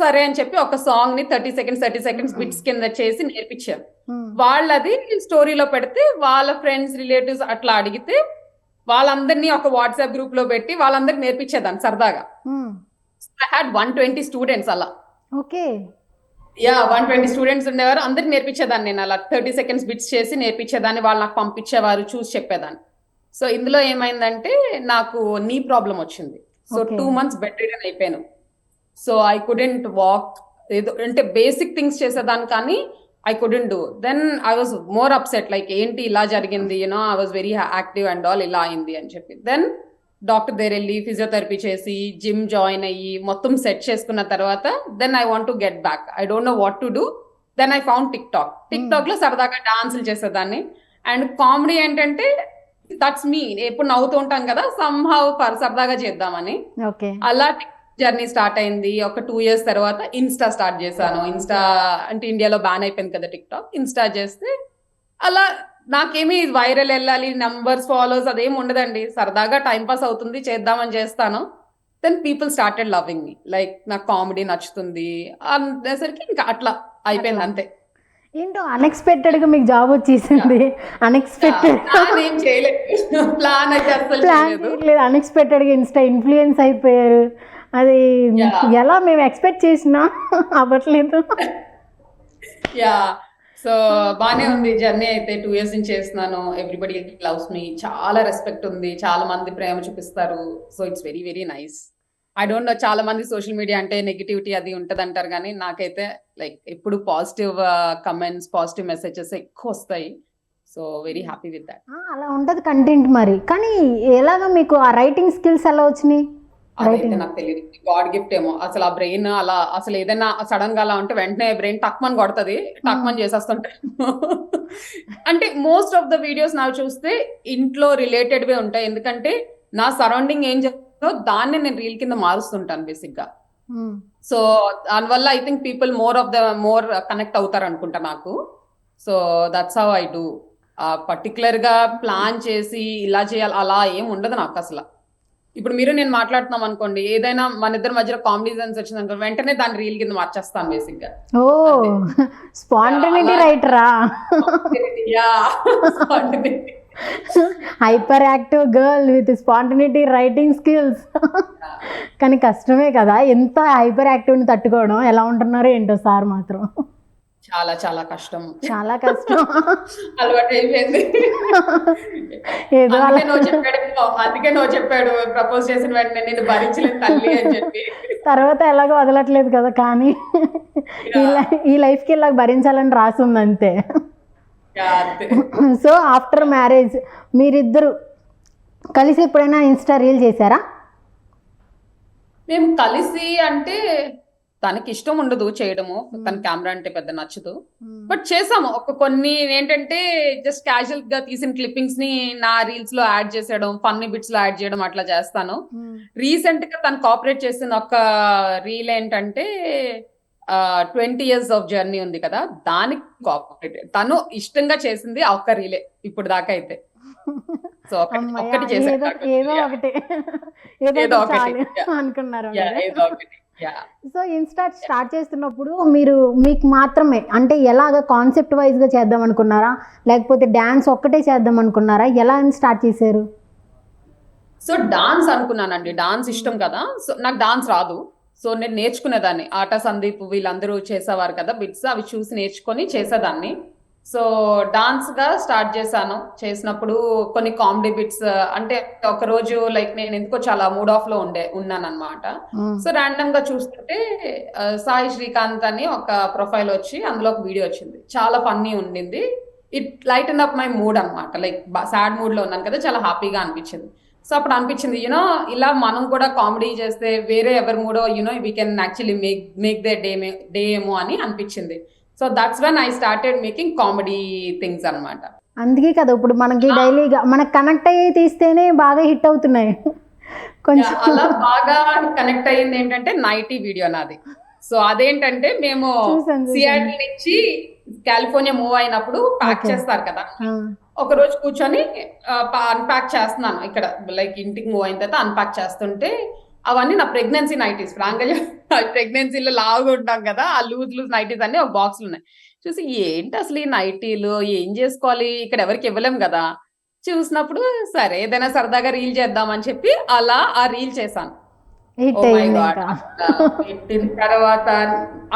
సరే అని చెప్పి ఒక సాంగ్ ని 30 seconds బిట్స్ కింద చేసి నేర్పించారు. వాళ్ళది స్టోరీలో పెడితే వాళ్ళ ఫ్రెండ్స్ రిలేటివ్స్ అట్లా అడిగితే వాళ్ళందరినీ ఒక వాట్సాప్ గ్రూప్ లో పెట్టి వాళ్ళందరికి నేర్పించేదాన్ని సరదాగా. ఐ హ్యాడ్ 120 స్టూడెంట్స్ అలా. ఓకే. యా 120 స్టూడెంట్స్ ఉండేవారు, అందరికి నేర్పించేదాన్ని నేను అలా 30 seconds బిట్స్ చేసి నేర్పించేదాన్ని, వాళ్ళు నాకు పంపించేవారు, చూసి చెప్పేదాన్ని. సో ఇందులో ఏమైందంటే నాకు నీ ప్రాబ్లం వచ్చింది. సో 2 months బెడ్ రిడన్ అయిపోయాను. సో ఐ కుడెంట్ వాక్, ఏదో అంటే బేసిక్ థింగ్స్ చేసేదాన్ని కానీ I couldn't do. Then I was more upset, like ఏంటి ఇలా జరిగింది, I was very active and all, ఇలా అయింది అని చెప్పి. దెన్ డాక్టర్ దగ్గర వెళ్ళి ఫిజియోథెరపీ చేసి జిమ్ జాయిన్ అయ్యి మొత్తం సెట్ చేసుకున్న తర్వాత then I want to get back, I don't know what to do. Then I found TikTok లో సరదాగా డాన్సులు చేసేదాన్ని. అండ్ కామెడీ ఏంటంటే దట్స్ మీ, ఎప్పుడు నవ్వుతూ ఉంటాం కదా, సంహౌ సరదాగా చేద్దామని అలా జర్నీ స్టార్ట్ అయింది. ఒక 2 years తర్వాత ఇన్స్టా స్టార్ట్ చేశాను. ఇన్స్టా అంటే ఇండియాలో బ్యాన్ అయిపోయింది కదా టిక్ టాక్, ఇన్స్టా చేస్తే అలా నాకేమి వైరల్ వెళ్ళాలి, నంబర్స్ ఫాలోవర్స్ అదేం ఉండదండి, సరదాగా టైం పాస్ అవుతుంది చేద్దామని చేస్తాను. Then people started loving me, like నాకు కామెడీ నచ్చుతుంది అనేసరికి ఇంకా అట్లా అయిపోయింది అంతే. ఏంటో అన్ఎక్స్పెక్టెడ్ గా మీకు జాబ్ వచ్చేసింది. అన్ఎక్స్పెక్టెడ్ ఏం చేయలేదు, ప్లాన్ అయితే అసలు లేదు, అన్ఎక్స్పెక్టెడ్ గా ఇన్స్టా ఇన్ఫ్లుయెన్స్ అయిపోయారు. అది ఎలా మేము ఎక్స్పెక్ట్ చేసినా అవ్వట్లేదు. యా సో బానే ఉంది జర్నీ అయితే. 2 years నుంచి చేస్తున్నాను. ఎవ్రీబడి లవ్స్ మీ, చాలా రెస్పెక్ట్ ఉంది, చాలా మంది ప్రేమ చూపిస్తారు. So it's very very nice. I don't no, చాలా మంది సోషల్ మీడియా అంటే నెగిటివిటీ అది ఉంటది అంటారు, కానీ నాకైతే లైక్ ఎప్పుడు పాజిటివ్ కమెంట్స్, పాజిటివ్ మెసేజెస్ ఎక్కువ వస్తాయి. So very happy with that. అలా ఉంటది కంటెంట్ మరి. కానీ ఎలాగా మీకు ఆ రైటింగ్ స్కిల్స్ ఎలా వచ్చినాయి? అదైతే నాకు తెలియదు, గాడ్ గిఫ్ట్ ఏమో. అసలు ఆ బ్రెయిన్ అలా, అసలు ఏదైనా సడన్ గా అలా ఉంటే వెంటనే బ్రెయిన్ టక్మన్ కొడుతుంది, టక్మన్ చేసేస్తుంటాయి. అంటే మోస్ట్ ఆఫ్ ద వీడియోస్ నాకు చూస్తే ఇంట్లో రిలేటెడ్ వే ఉంటాయి, ఎందుకంటే నా సరౌండింగ్ ఏం చెప్తుందో దాన్ని నేను రీల్ కింద మారుస్తుంటాను బేసిక్ గా. సో దానివల్ల I think people more connect అవుతారు అనుకుంటా నాకు. So that's how I do. Particular గా ప్లాన్ చేసి ఇలా చేయాలి అలా ఏం ఉండదు నాకు అసలు. ఇప్పుడు మీరు నేను మాట్లాడుతున్నాం అనుకోండి, ఏదైనా మన ఇద్దరి మధ్యలో కామెడీ సెన్స్ వచ్చింది అనుకో, వెంటనే దాన్ని రీల్ కింద మార్చేస్తాను బేసిక్ గా. ఓ స్పాంటనిటీ రైటరా? Yeah spontaneity. Hyper active girl with spontaneity writing skills. కానీ కష్టమే కదా ఎంత హైపర్ యాక్టివ్ ని తట్టుకోవడం. ఎలా ఉంటున్నారో ఏంటో సార్ మాత్రం. చాలా చాలా కష్టం, చాలా కష్టం. అలవాటు అయిపోయింది. ఏదో అందుకే నువ్వు చెప్పాడు ప్రపోజ్ చేసిన వెంటనే నేను భరించలేదు తల్లి అని చెప్పి. తర్వాత ఎలాగో వదలట్లేదు కదా, కానీ ఈ లైఫ్ కి ఇలా భరించాలని రాసింది అంతే. సో ఆఫ్టర్ మ్యారేజ్ మీరిద్దరు కలిసి ఎప్పుడైనా ఇన్స్టా రీల్ చేశారా? మేము కలిసి అంటే తనకి ఇష్టం ఉండదు చేయడము, తన కెమెరా అంటే పెద్ద నచ్చదు, బట్ చేసాము. కొన్ని ఏంటంటే జస్ట్ క్యాజువల్ గా తీసిన క్లిప్పింగ్స్ ని నా రీల్స్ లో యాడ్ చేసేయడం, ఫన్నీ బిట్స్ లో యాడ్ చేయడం అట్లా చేస్తాను. రీసెంట్ గా తను కోఆపరేట్ చేసిన ఒక రీల్ ఏంటంటే 20 years ఆఫ్ జర్నీ ఉంది కదా, దానికి కోఆపరేట్ తను ఇష్టంగా చేసింది ఆ ఒక్క రీలే ఇప్పుడు దాకా అయితే. సో ఒకటి చేశాను, ఏదో ఒకటి అనుకున్నారు. ఏదో ఒకటి. Yeah. సో ఇన్స్టా స్టార్ట్ చేస్తున్నప్పుడు మీకు మాత్రమే అంటే ఎలాగ కాన్సెప్ట్ వైజ్గా చేద్దాం అనుకున్నారా, లేకపోతే డ్యాన్స్ ఒక్కటే చేద్దాం అనుకున్నారా, ఎలా స్టార్ట్ చేశారు? సో డాన్స్ అనుకున్నానండి, డాన్స్ ఇష్టం కదా. సో నాకు డాన్స్ రాదు, సో నేను నేర్చుకునేదాన్ని. ఆట సందీప్ వీళ్ళందరూ చేసేవారు కదా బిట్స్, అవి చూసి నేర్చుకొని చేసేదాన్ని. సో డాన్స్ గా స్టార్ట్ చేసినప్పుడు కొన్ని కామెడీ బిట్స్, అంటే ఒక రోజు లైక్ నేను ఎందుకో చాలా మూడ్ ఆఫ్ లో ఉన్నాను అనమాట. సో ర్యాండమ్ గా చూస్తుంటే సాయి శ్రీకాంత్ అని ఒక ప్రొఫైల్ వచ్చి అందులో ఒక వీడియో వచ్చింది, చాలా ఫన్నీ ఉండింది. It lighten up my mood అనమాట. లైక్ సాడ్ మూడ్ లో ఉన్నాను కదా, చాలా హ్యాపీగా అనిపించింది. సో అప్పుడు అనిపించింది యూనో ఇలా మనం కూడా కామెడీ చేస్తే వేరే ఎవరి మూడో you know we can actually make they day ఏమో అని అనిపించింది. So that's when I started making comedy things అన్నమాట. అందుకే కదా ఇప్పుడు మనకి డైలీగా మనకు కనెక్ట్ అయ్యి తీస్తేనే బాగా హిట్ అవుతున్నాయి. కొంచెం అలా బాగా కనెక్ట్ అయ్యింది ఏంటంటే నైటీ వీడియో నాది. సో అదేంటంటే మేము సియాటిల్ నుంచి కాలిఫోర్నియా మూవ్ అయినప్పుడు ప్యాక్ చేస్తారు కదా, ఒక రోజు కూర్చొని అన్ప్యాక్ చేస్తున్నాను ఇక్కడ, లైక్ ఇంటికి మూవ్ అయిన తర్వాత అన్ప్యాక్ చేస్తుంటే అవన్నీ నా ప్రెగ్నెన్సీ నైటీస్. ఫ్రాంక్ గా ప్రెగ్నెన్సీలో లావుగా ఉంటాం కదా, ఆ లూజ్ నైటీస్ అన్ని ఒక బాక్స్ ఉన్నాయి. చూసి ఏంటి అసలు ఈ నైటీలు ఏం చేసుకోవాలి, ఇక్కడ ఎవరికి ఇవ్వలేం కదా. చూసినప్పుడు సరే ఏదైనా సరదాగా రీల్ చేద్దామని చెప్పి అలా ఆ రీల్ చేశాను. పెట్టిన తర్వాత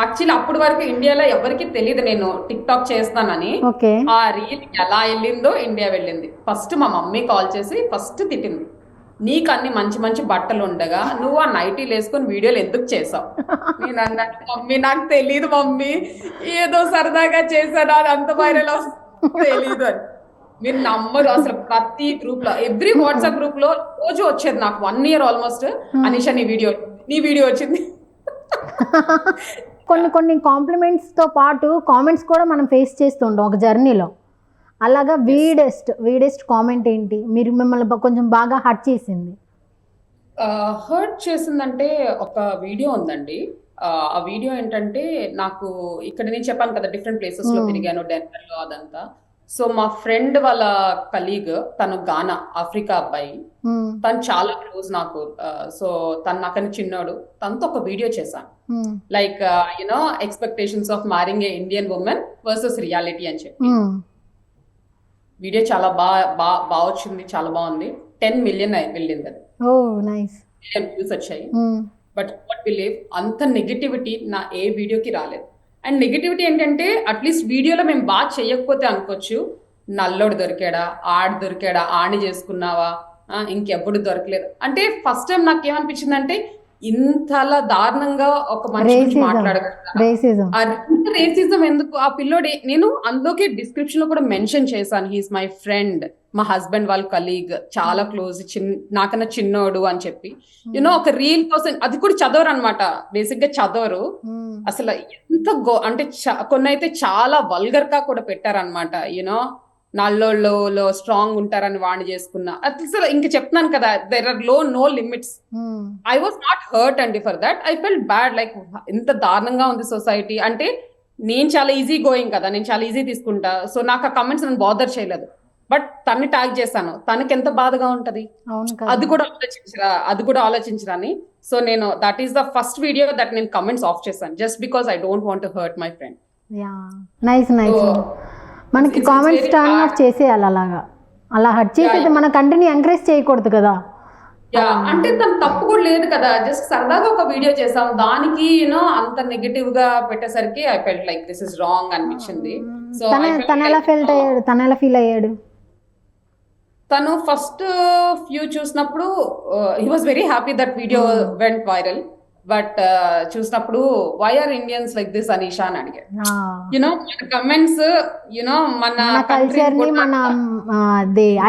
యాక్చువల్లీ అప్పటి వరకు ఇండియాలో ఎవరికి తెలియదు నేను టిక్ టాక్ చేస్తానని. ఆ రీల్ ఎలా వెళ్ళిందో ఇండియా వెళ్ళింది. ఫస్ట్ మా మమ్మీ కాల్ చేసి ఫస్ట్ తిట్టింది, నీకు అన్ని మంచి మంచి బట్టలు ఉండగా నువ్వు ఆ నైటీలు వేసుకొని వీడియోలు ఎందుకు చేసావు? నేను అన్నాను, మమ్మీ నాకు తెలీదు మమ్మీ, ఏదో సరదాగా చేశాను, అది అంత వైరల్ తెలీదు అని. మీరు నమ్మరు అసలు. ప్రతి గ్రూప్ లో, ఎవ్రీ వాట్సాప్ గ్రూప్ లో రోజు వచ్చేది నాకు 1 year ఆల్మోస్ట్, అనిషా నీ వీడియో వచ్చింది. కొన్ని కాంప్లిమెంట్స్ తో పాటు కామెంట్స్ కూడా మనం ఫేస్ చేస్తుంటాం ఒక జర్నీలో. అలాగా వీడెస్ట్ కామెంట్ ఏంటి మిమ్మల్ని కొంచెం బాగా హర్ట్ చేసింది? హర్ట్ చేసిందంటే ఒక వీడియో ఉందండి. ఆ వీడియో ఏంటంటే, నాకు ఇక్కడ నేను చెప్పాను కదా డిఫరెంట్ ప్లేసెస్ లో తిరిగాను, డెన్వర్ లో అదంతా. సో మా ఫ్రెండ్ వాళ్ళ కలీగ్, తను గానా ఆఫ్రికా అబ్బాయి, తను చాలా క్లోజ్ నాకు. సో తను నాకని చిన్నోడు, తనతో ఒక వీడియో చేశాను, like you know expectations of మ్యారింగ్ A Indian women versus reality అని చెప్పి. వీడియో చాలా బాగా వచ్చింది, చాలా బాగుంది. 10 million వెళ్ళింది అది. million views వచ్చాయి. బట్ వాట్ బిలీవ్ అంత నెగిటివిటీ నా ఏ వీడియోకి రాలేదు. అండ్ నెగిటివిటీ ఏంటంటే, అట్లీస్ట్ వీడియోలో మేము బాగా చేయకపోతే అనుకోవచ్చు, నల్లోడు దొరికాడా, ఆడు దొరికాడా, ఆని చేసుకున్నావా, ఇంకెప్పుడు దొరకలేదు అంటే. ఫస్ట్ టైం నాకు ఏమనిపించింది అంటే, ఇంతలా దారుణంగా ఒక మనిషి గురించి మాట్లాడగలుగుతాను. రేసిజం ఎందుకు? ఆ పిల్లోడే, నేను అందులోకి డిస్క్రిప్షన్ లో కూడా మెన్షన్ చేశాను, హీస్ మై ఫ్రెండ్, మా హస్బెండ్ వాళ్ళ కలీగ్, చాలా క్లోజ్, నాకన్నా చిన్నోడు అని చెప్పి. యూనో ఒక రీల్ కోసం, అది కూడా చదవరు అనమాట, బేసిక్ గా చదవరు అసలు. ఎంత అంటే కొన్ని అయితే చాలా వల్గర్ గా కూడా పెట్టారనమాట. యూనో నల్లోళ్ళలో స్ట్రాంగ్ ఉంటారని వాడిని చేసుకున్నా. అసలు ఇంక చెప్తున్నాను కదా, there are no limits. I was not hurt అండి for that. I felt bad, like ఇంత దారుణంగా ఉంది సొసైటీ అంటే. నేను చాలా ఈజీ గోయింగ్ కదా, నేను చాలా ఈజీ తీసుకుంటా. సో నాకు ఆ కమెంట్స్ నన్ను బాదర్ చేయలేదు. బట్ తన్ని ట్యాగ్ చేశాను, తనకి ఎంత బాధగా ఉంటది, అది కూడా ఆలోచించరాని. సో నేను that is the first video that నేను కమెంట్స్ ఆఫ్ చేశాను, just because I don't want to hurt my friend. మనకి కామెంట్స్ టర్న్ ఆఫ్ చేసేయాలి. అలా హర్ట్ చేసేది మన కంటిని ఎంకరేజ్ చేయకూడదు కదా. అంటే తను తప్పు కూడా లేదు కదా, జస్ట్ సరదాగా ఒక వీడియో చేసాం, దానికి యూనో అంత నెగటివ్ గా పెట్టేసరికి I felt like this is wrong అనిపించింది. సో తను ఎలా ఫీల్ అయ్యాడు? తను ఫస్ట్ ఫ్యూ చూసినప్పుడు he was very happy that video went viral. But చూసినప్పుడు why are Indians like this Anisha అని అడిగారు. యునో కమెంట్స్ యునో మన కల్చర్ ని, మన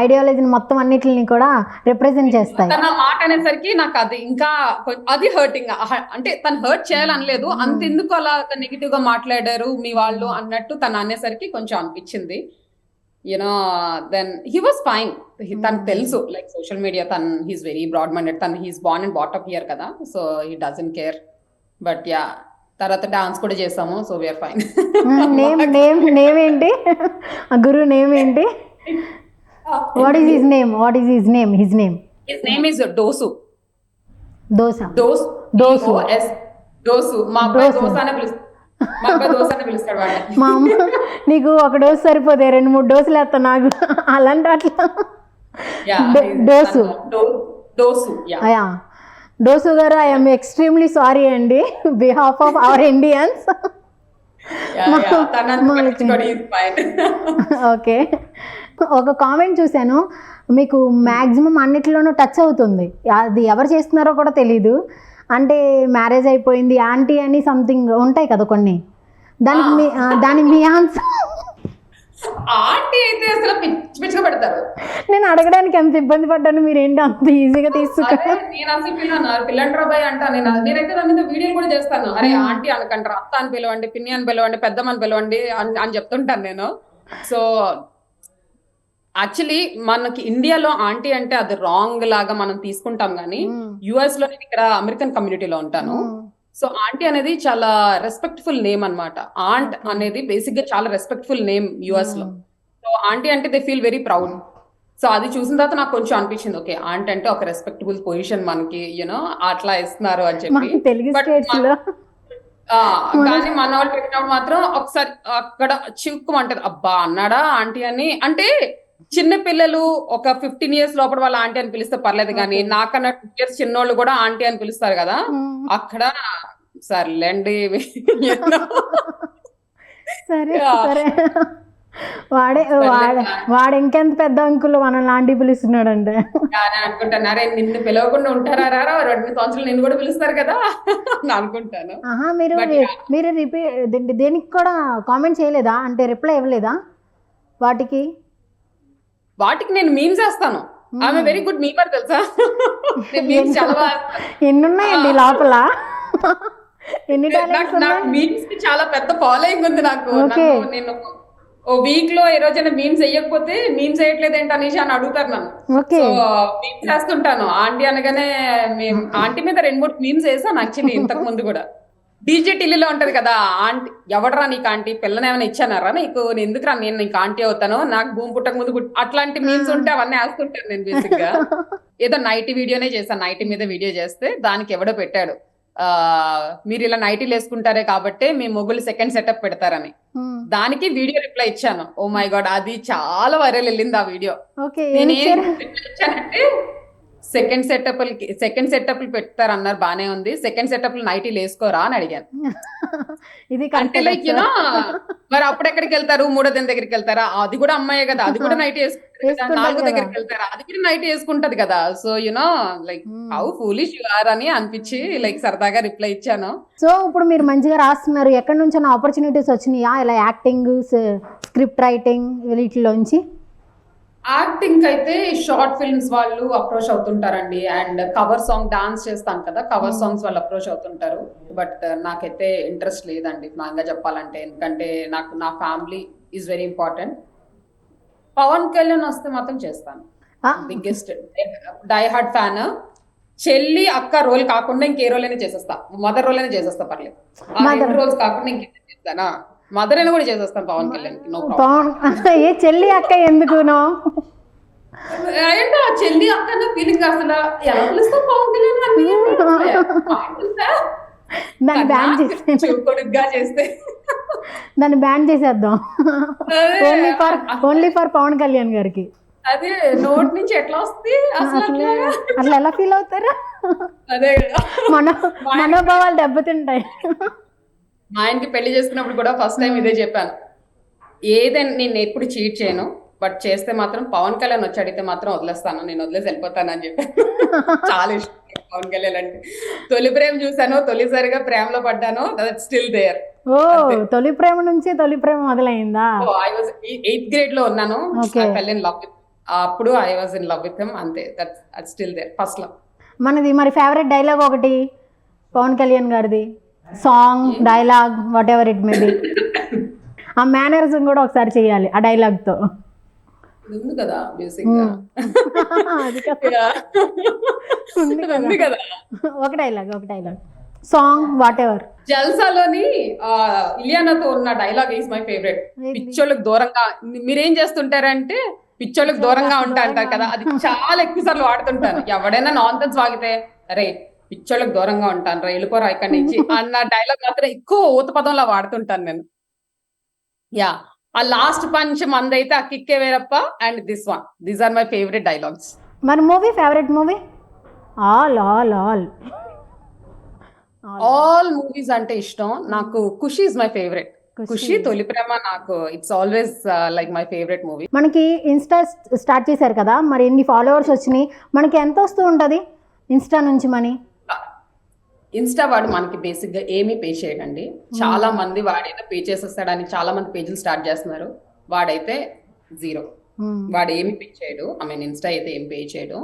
ఐడియాలజీని మొత్తం అన్నిటిని కూడా రిప్రజెంట్ చేస్తాయి. తన మాట అనేసరికి నాకు అది ఇంకా అది హర్టింగ్. అంటే తను హర్ట్ చేయాలనలేదు, అంతెందుకు అలా నెగిటివ్ గా మాట్లాడారు మీ వాళ్ళు అన్నట్టు తను అనేసరికి కొంచెం అనిపించింది. You know then he was fine. తనకు తెలుసు like social media, he's very broad minded, he's born and brought up here కదా, so he doesn't care. But yeah, తర్వాత డాన్స్ కూడా చేసాము, సో వీఆర్ ఫైన్. నేమ్ ఏంటి గురు? నేమ్ ఏంటి? What is his name? His name is Dosu. Dosa. Dosu మా అబ్బాయి దోశ అనే పిలుస్తాడు. మా అబ్బాయి దోశ అనే పిలుస్తాడు వాడిని. మా అమ్మ నీకు ఒక డోసు సరిపోతే 2-3 డోసులు వేస్తా నాకు అలాంటి అట్లా. Yeah, డోసు డోసు అయా డోసు గారు, ఐఎమ్ ఎక్స్ట్రీమ్లీ సారీ అండి behalf of our Indians. Okay, ఒక కామెంట్ చూశాను, మీకు మ్యాక్సిమం అన్నిటిలోనూ టచ్ అవుతుంది, అది ఎవరు చేస్తున్నారో కూడా తెలీదు. అంటే మ్యారేజ్ అయిపోయింది ఆంటీ అని సంథింగ్ ఉంటాయి కదా కొన్ని, దానికి మీ ఆన్సర్. ఆంటీ అయితే అసలు పిచ్చి పిచ్చిగా పెడతారు. నేను అడగడానికి ఎంత ఇబ్బంది పడ్డాను, మీరేంటి అంత ఈజీగా తీసుకుంటారు. నేను అసలు పిల్లండ్రా బాయ్ అంటా. నేనైతే దాని మీద వీడియోలు కూడా చేస్తాను. అరే ఆంటీ అనకంటారు, అత్త అని పిలవండి, పిన్ని అని పిలవండి, పెద్దమ్మని పిలవండి అని చెప్తుంటాను నేను. సో యాక్చువల్లీ మనకి ఇండియాలో ఆంటీ అంటే అది రాంగ్ లాగా మనం తీసుకుంటాం కానీ యుఎస్ లో నేను ఇక్కడ అమెరికన్ కమ్యూనిటీలో ఉంటాను. సో ఆంటీ అనేది చాలా రెస్పెక్ట్ఫుల్ నేమ్ అన్నమాట. ఆంట్ అనేది బేసిక్ గా చాలా రెస్పెక్ట్ఫుల్ నేమ్ యుఎస్ లో. సో ఆంటీ అంటే they feel very proud. So అది చూసిన తర్వాత నాకు కొంచెం అనిపించింది, ఓకే ఆంటీ అంటే ఒక రెస్పెక్టబుల్ పొజిషన్ మనకి యూనో అట్లా ఇస్తున్నారు అని చెప్పి. కానీ మన వాళ్ళు పెట్టినప్పుడు మాత్రం ఒకసారి అక్కడ చిక్కుమంటారు, అబ్బా అన్నాడా ఆంటీ అని. అంటే చిన్న పిల్లలు ఒక 15 years లోపల వాళ్ళ ఆంటీ అని పిలిస్తే పర్లేదు, కానీ నాకన్నా 2 years చిన్నోళ్ళు కూడా ఆంటీ అని పిలుస్తారు కదా, అక్కడ సర్లేండి. సరే సరే, వాడు ఇంకెంత పెద్ద అంకుల్ మనల్ని ఆంటీ పిలుస్తున్నాడు అంటే అనుకుంటాను, అరే నిన్ను పిలవకుండా ఉంటారా, 2 సంవత్సరాలు నిన్ను కూడా పిలుస్తారు కదా అనుకుంటాను. మీరు రిపీట్ దేనికి కూడా కామెంట్ చేయలేదా, అంటే రిప్లై ఇవ్వలేదా వాటికి? నేను మీమ్స్ వేస్తాను. ఆమె వెరీ గుడ్ మీమర్ తెలుసా. మీమ్స్ చాలా బాగా ఎన్ని ఉన్నాయండి లోపల, ఎన్ని మీమ్స్ కి చాలా పెద్ద ఫాలోయింగ్ ఉంది నాకు. నేను ఓ వీక్ లో ఏ రోజైనా మీమ్స్ వేయకపోతే మీమ్స్ వేయట్లేదు ఏంటి అనేసి అని అడుగుతారు నన్ను. సో మీమ్స్ వేస్తుంటాను. ఆంటీ అనగానే ఆంటీ మీద 2-3 మీమ్స్ వేసాను యాక్చువల్లీ ఇంతకు ముందు కూడా. డీజే ఢిల్లీలో ఉంటది కదా, ఆంటీ ఎవడరా నీకు ఆంటీ, పిల్లని ఏమైనా ఇచ్చానారా నీకు, ఎందుకురా నేను నీకు ఆంటీ అవుతాను, నాకు భూమి పుట్టక ముందు అట్లాంటి మీమ్స్ ఉంటే అవన్నీ వేస్తుంటాను నేను బేసిక్ గా. ఏదో నైటీ వీడియోనే చేశాను, నైటీ మీద వీడియో చేస్తే దానికి ఎవడో పెట్టాడు, మీరు ఇలా నైటీలు వేసుకుంటారే కాబట్టి మీ మొగులు సెకండ్ సెటప్ పెడతారని. దానికి వీడియో రిప్లై ఇచ్చాను. ఓ మై గాడ్, అది చాలా వైరల్ వెళ్ళింది ఆ వీడియో. నేనేం రిప్లై ఇచ్చానంటే, సెకండ్ సెటప్లు పెడతారన్నారు, బానే ఉంది, సెకండ్ సెటప్ నైటీలు వేసుకోరా అని అడిగాను. అంటే లైక్ యూనో మరి అప్పుడెక్కడికి వెళ్తారు, 3వ దిన దగ్గరికి వెళ్తారా, అది కూడా అమ్మాయే కదా, అది కూడా నైట్ వేసుకుంటారు కదా, 4 దగ్గరికి వెళ్తారా, అది కూడా నైట్ వేసుకుంటది కదా. So you know like how foolish you are అని అనిపించి లైక్ సరదాగా రిప్లై ఇచ్చాను. సో ఇప్పుడు మీరు మంచిగా రాస్తున్నారు, ఎక్కడి నుంచి ఆపర్చునిటీస్ వచ్చినాయా ఇలా యాక్టింగ్, స్క్రిప్ట్ రైటింగ్ వీటిలోంచి? యాక్టింగ్ అయితే షార్ట్ ఫిల్మ్స్ వాళ్ళు అప్రోచ్ అవుతుంటారండి, అండ్ కవర్ సాంగ్ డాన్స్ చేస్తాను కదా, కవర్ సాంగ్స్ వాళ్ళు అప్రోచ్ అవుతుంటారు. బట్ నాకైతే ఇంట్రెస్ట్ లేదండి నాగా చెప్పాలంటే, ఎందుకంటే నాకు నా family is very important. Pawan Kalyan వస్తే మాత్రం చేస్తాను, బిగ్గెస్ట్ డై హార్డ్ ఫ్యాన్. చెల్లి అక్క రోల్ కాకుండా ఇంకే రోల్ అయినా చేసేస్తా, మదర్ రోల్ అయినా చేసేస్తా, పర్లేదు. ఆ 2 roles కాకుండా ఇంకేం చేస్తానా, మదర్ అయినా కూడా చేసేస్తాను పవన్ కళ్యాణ్ కి, నో ప్రాబ్లం. ఏ చెల్లి అక్క ఎందుకునో ఏంటో ఆ చెల్లి అక్క ఫీలింగ్ అసలు ఎలా పిలుస్తాం పవన్ కళ్యాణ్ దాన్ని బ్యాన్ చేస్తే దాన్ని బ్యాన్ చేసేద్దాం, ఓన్లీ ఫర్ పవన్ కళ్యాణ్ గారికి. అదే నోట్ నుంచి ఎట్లా వస్తుంది అసలు, అట్లా ఎలా ఫీల్ అవుతారా? అదే మనోభావాలు దెబ్బతింటాయి. మా ఆయనకి పెళ్లి చేసుకున్నప్పుడు కూడా ఫస్ట్ టైం ఇదే చెప్పాను, ఏదైనా నేను ఎప్పుడు చీట్ చేయను, బట్ చేస్తే మాత్రం పవన్ కళ్యాణ్ వచ్చి అడిగితే మాత్రం వదిలేస్తాను, నేను వదిలేసి వెళ్ళిపోతాను అని చెప్పాను. చాలా ఇష్టం పవన్ కళ్యాణ్ అంటే. తొలి ప్రేమ చూసాను, తొలిసారిగా ప్రేమలో పడ్డాను, దట్స్ స్టిల్ దేర్. ఓ తొలి ప్రేమ నుంచి తొలి ప్రేమ మొదలైందా? ఐ వాజ్ 8th grade లో ఉన్నాను, I fell in love with, అప్పుడు I was in love with him, అంతే, that's still there, first love. మనది మరి ఫేవరెట్ డైలాగ్ ఒకటి పవన్ కళ్యాణ్ గారిది, song, dialogue, whatever it may be. ఆ మేనరిజం కూడా ఒకసారి చేయాలి ఆ డైలాగ్ తో. ఉంది కదా బేసిక్ గా, ఉంది కదా. ఒక డైలాగ్ సాంగ్, వాట్ ఎవర్. జల్సాలోని ఇలియానాతో ఉన్న డైలాగ్ ఈజ్ మై ఫేవరెట్. పిచ్చోళ్ళకి దూరంగా మీరేం చేస్తుంటారంటే పిచ్చోళ్ళకి దూరంగా ఉంటా అంటారు కదా, అది చాలా ఎక్కువ సార్లు వాడుతుంటాను. ఎవడైనా నాన్ సెన్స్ వాగితే, అరే పిచ్చోళ్ళకి దూరంగా ఉంటాను రా, వెళ్ళిపోరా ఇక్కడి నుంచి అన్న డైలాగ్ మాత్రం ఎక్కువ ఊత పదంలో వాడుతుంటాను నేను. యా, ఆ లాస్ట్ పంచ్ మందైతే ఆ కిక్కే వేరప్ప and this one, these are my favourite dialogues. మరి favourite movie? All all all all movies అంటే ఇష్టం నాకు. Kushi is my favourite. Kushi, Tholi Prema నాకు it's always like my favourite movie. మనకి ఇన్స్టా స్టార్ట్ చేశారు కదా, మరి ఎన్ని ఫాలోవర్స్ వచ్చినాయి, మనకి ఎంత వస్తూ ఉంటుంది ఇన్స్టా నుంచి మనీ? ఇన్స్టా వాడు మనకి బేసిక్ గా ఏమీ పే చేయడండి. చాలా మంది వాడేదో పే చేసేస్తాడని చాలా మంది పేజీలు స్టార్ట్ చేస్తున్నారు. వాడైతే జీరో, వాడు ఏమి పే చేయడు. ఐ మీన్ ఇన్స్టా అయితే ఏం పే చేయడు.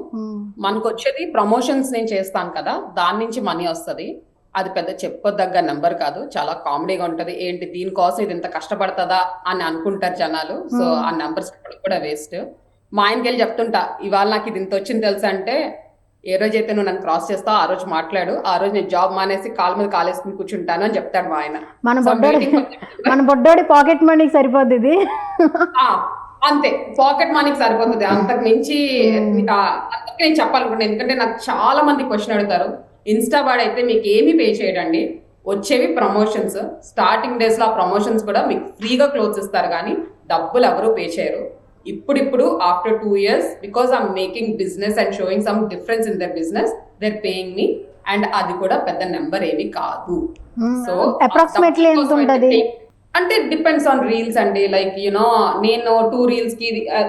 మనకు వచ్చేది ప్రమోషన్స్ నేను చేస్తాను కదా, దాని నుంచి మనీ వస్తుంది. అది పెద్ద చెప్పదగ్గ నెంబర్ కాదు, చాలా కామెడీగా ఉంటది. ఏంటి దీనికోసం ఇది ఇంత కష్టపడుతుందా అని అనుకుంటారు జనాలు. సో ఆ నెంబర్స్ కూడా వేస్ట్. మా ఆయనకి వెళ్ళి చెప్తుంటా, ఇవాళ నాకు ఇది ఇంత వచ్చింది తెలుసా అంటే, ఏ రోజైతే నువ్వు నన్ను క్రాస్ చేస్తావు ఆ రోజు మాట్లాడు, ఆ రోజు నేను జాబ్ మానేసి కాలు మీద కాలేసుకుని కూర్చుంటాను అని చెప్తాడు మా ఆయన. మన బొడ్డోడి పాకెట్ మనీకి సరిపోద్ది ఇది. అంతే, పాకెట్ మనీకి సరిపోతుంది. అంతకు మించి అంతకు నేను చెప్పాలనుకుంటున్నాను. ఎందుకంటే నాకు చాలా మంది క్వశ్చన్ అడుగుతారు. ఇన్స్టా వాడైతే మీకు ఏమీ పే చేయడండి, వచ్చేవి ప్రమోషన్స్. స్టార్టింగ్ డేస్ లో ఆ ప్రమోషన్స్ కూడా మీకు ఫ్రీగా క్లోత్స్ ఇస్తారు కానీ డబ్బులు ఎవరు పే చేయరు. ఇప్పుడు after 2 years, because I'm making business and showing some difference in their business, they're paying me. And అది కూడా పెద్ద నెంబర్ ఏమీ కాదు. సో అప్రాక్సిమేట్లీ ఎంత ఉంటది అంటే డిపెండ్స్ ఆన్ రీల్స్ అండి. లైక్ నేను 2 reels కి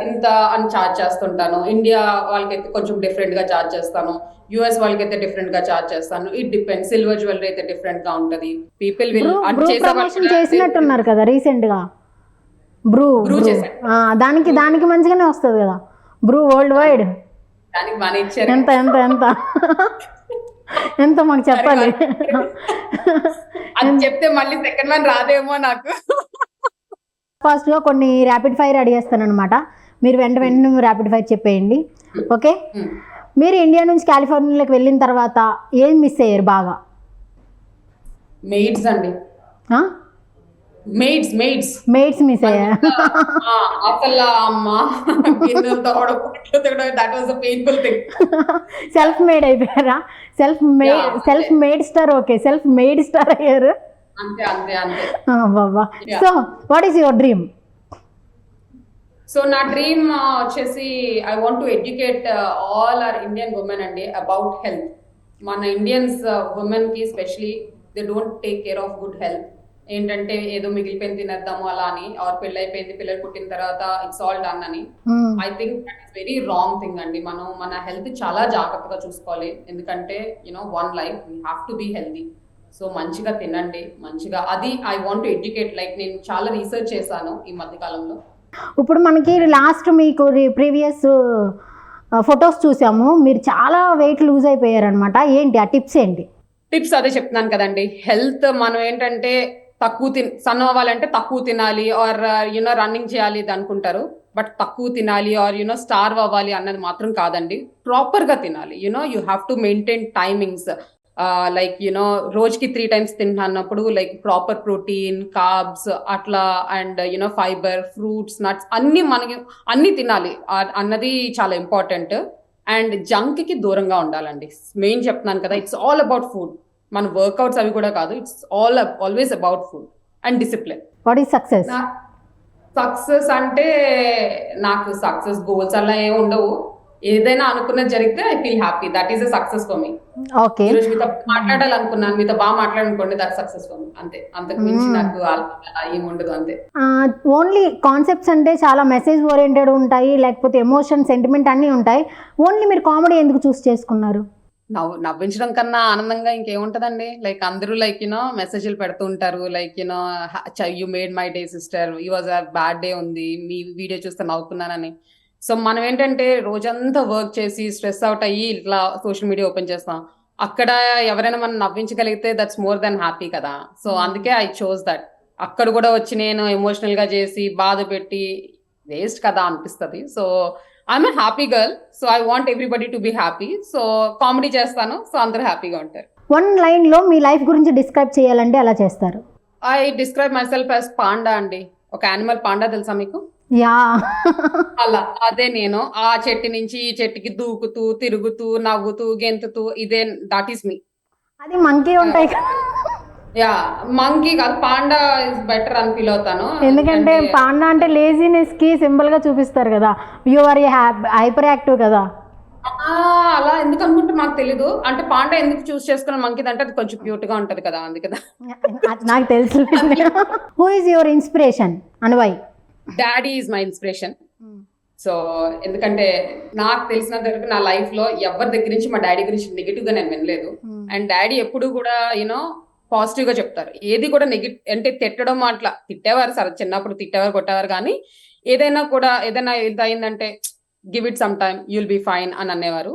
ఇంత అని చార్జ్ చేస్తుంటాను. ఇండియా వాళ్ళకైతే కొంచెం డిఫరెంట్ గా చార్జ్ చేస్తాను, యుఎస్ వాళ్ళకైతే డిఫరెంట్ గా చార్జ్ చేస్తాను. It depends. సిల్వర్ జ్యువెలరీ అయితే డిఫరెంట్ గా ఉంటది. పీపుల్ విల్ చేసినట్టున్నారు కదా రీసెంట్ గా. బ్రూ దానికి మంచిగానే వస్తుంది కదా బ్రూ వరల్డ్ వైడ్. దానికి మనీ ఇచ్చారు. ఎంత ఎంత ఎంత ఎంత మాకు చెప్పాలి. అది చెప్తే మళ్ళీ సెకండ్ వన్ రాదేమో నాకు. ఫాస్ట్ గా కొన్ని ర్యాపిడ్ ఫైర్ అడిగేస్తాను అనమాట. మీరు వెంటనే ర్యాపిడ్ ఫైర్ చెప్పేయండి, ఓకే? మీరు ఇండియా నుంచి కాలిఫోర్నియాలోకి వెళ్ళిన తర్వాత ఏం మిస్ అయ్యారు బాగా? మెయిడ్స్ అండి. మెయిడ్స్ మిస్ అయ్యారు అసలు. అమ్మా that was a painful thing. Self made అయిపోయారా? Self made star. Okay, self made star అయ్యారు. అంతే అంతే అంతే. బాబా. So what is your dream? So నా డ్రీమ్ వచ్చేసి I want to educate all our Indian women అండి అబౌట్ హెల్త్. మన ఇండియన్స్ ఉమెన్ కి specially they don't take care of good health. ఏంటంటే ఏదో మిగిలిపోయింది తినేద్దాము అలా అని, ఆర్ పెళ్ళి అయిపోయింది, పిల్లలు పుట్టిన తర్వాత ఇట్స్ ఆల్ డన్ అని. I think that is very wrong thing అండి. మనం మన హెల్త్ చాలా జాగ్రత్తగా చూసుకోవాలి. ఎందుకంటే one life we have to be healthy. So మంచిగా తినండి, మంచిగా. అది I want to educate. Like నేను చాలా రీసెర్చ్ చేశాను ఈ మధ్య కాలంలో. ఇప్పుడు మనకి లాస్ట్ మీకు ప్రీవియస్ ఫొటోస్ చూసాము, మీరు చాలా వెయిట్ లూజ్ అయిపోయారనమాట. ఏంటి ఆ టిప్స్ ఏంటి? టిప్స్ అదే చెప్తున్నాను కదండి. హెల్త్ మనం ఏంటంటే సన్న అవ్వాలంటే తక్కువ తినాలి, ఆర్ రన్నింగ్ చేయాలి ఇది అనుకుంటారు. బట్ తక్కువ తినాలి ఆర్ స్టార్వ్ అవ్వాలి అన్నది మాత్రం కాదండి. ప్రాపర్ గా తినాలి. You have to maintain timings. Like రోజుకి 3 times తింటున్నప్పుడు లైక్ ప్రాపర్ ప్రోటీన్, కార్బ్స్ అట్లా, అండ్ ఫైబర్, ఫ్రూట్స్, నట్స్ అన్ని తినాలి అన్నది చాలా ఇంపార్టెంట్. అండ్ జంక్ కి దూరంగా ఉండాలండి. మెయిన్ చెప్తున్నాను కదా, ఇట్స్ ఆల్ అబౌట్ ఫుడ్. మన వర్కౌట్స్ అవి కూడా కాదు, it's always about food and discipline. What is success? Success అంటే నాకు సక్సెస్ గోల్స్ అలా ఏమి ఉండవు. ఏదైనా అనుకున్నది జరిగితే I feel happy. That is a success for me. Okay, ఈరోజు మీతో మాట్లాడాలనుకున్నాను, మీతో బాగా మాట్లాడాలనుకోండి, దట్ సక్సెస్ ఫర్ మీ. అంతే, అంతకు మించి నాకు ఏమి ఉండదు. అంతే. ఓన్లీ కాన్సెప్ట్స్ అంటే చాలా మెసేజ్ ఓరియంటెడ్ ఉంటాయి, లేకపోతే ఎమోషన్, సెంటిమెంట్ అన్నీ ఉంటాయి. ఓన్లీ మీరు కామెడీ ఎందుకు చూస్ చేసుకున్నారు? నవ్వించడం కన్నా ఆనందంగా ఇంకేముంటదండి. లైక్ అందరూ లైక్ మెసేజ్లు పెడుతూ ఉంటారు. Like you made my day sister, ఈ వాజ్ అ బ్యాడ్ డే ఉంది, మీ వీడియో చూస్తే నవ్వుకున్నానని. సో మనం ఏంటంటే రోజంతా వర్క్ చేసి స్ట్రెస్ అవుట్ అయ్యి ఇట్లా సోషల్ మీడియా ఓపెన్ చేస్తాం. అక్కడ ఎవరైనా మనం నవ్వించగలిగితే దట్స్ మోర్ దెన్ హ్యాపీ కదా. సో అందుకే ఐ చోజ్ దట్. అక్కడ కూడా వచ్చి నేను ఎమోషనల్ గా చేసి బాధ పెట్టి వేస్ట్ కదా అనిపిస్తుంది. So I'm a happy girl. So I want everybody to be happy. So comedy చేస్తాను, సో అందరూ హ్యాపీగా ఉంటారు. వన్ లైన్ లో మీ లైఫ్ గురించి డిస్క్రైబ్ చేయాలంటే ఎలా చేస్తారు? I describe my self as panda అండి. ఒక యానిమల్ పాండా తెలుసా మీకు? యా. అలా అదే నేను. ఆ చెట్టు నుంచి ఈ చెట్టుకి దూకుతూ, తిరుగుతూ, నవ్వుతూ, గెంతుతూ, ఇదే దట్ ఈస్ మీ. అది మంకీ ఉంటాయి కదా. యా మంకీ కాదు, పాండా ఇస్ బెటర్ అని ఫీల్ అవుతాను. ఎందుకంటే పాండా అంటే లేజినెస్ కి సింబల్ గా చూపిస్తారు కదా, యు ఆర్ హైపర్ యాక్టివ్ కదా. అలా ఎందుకు అనుకుంటే మాకు తెలీదు. అంటే పాండా ఎందుకు చూస్ చేసుకున్న మంకీ అంటే అది కొంచెం క్యూట్ గా ఉంటది కదా, అందుకదా. నాకు తెలుసు. Who is your inspiration and why? Daddy is my inspiration. So ఎందుకంటే నాకు తెలిసినంత వరకు నా లైఫ్ లో ఎవరి దగ్గర నుంచి మా డాడీ గురించి నెగిటివ్ గా నేను వినలేదు. అండ్ డాడీ ఎప్పుడు కూడా యూనో పాజిటివ్ గా చెప్తారు. ఏది కూడా నెగిటివ్ అంటే తిట్టడం అట్లా తిట్టేవారు, సరే చిన్నప్పుడు తిట్టేవారు, కొట్టేవారు, కానీ ఏదైనా కూడా ఏదైనా ఇది అయిందంటే give it some time you'll be fine అని అనేవారు.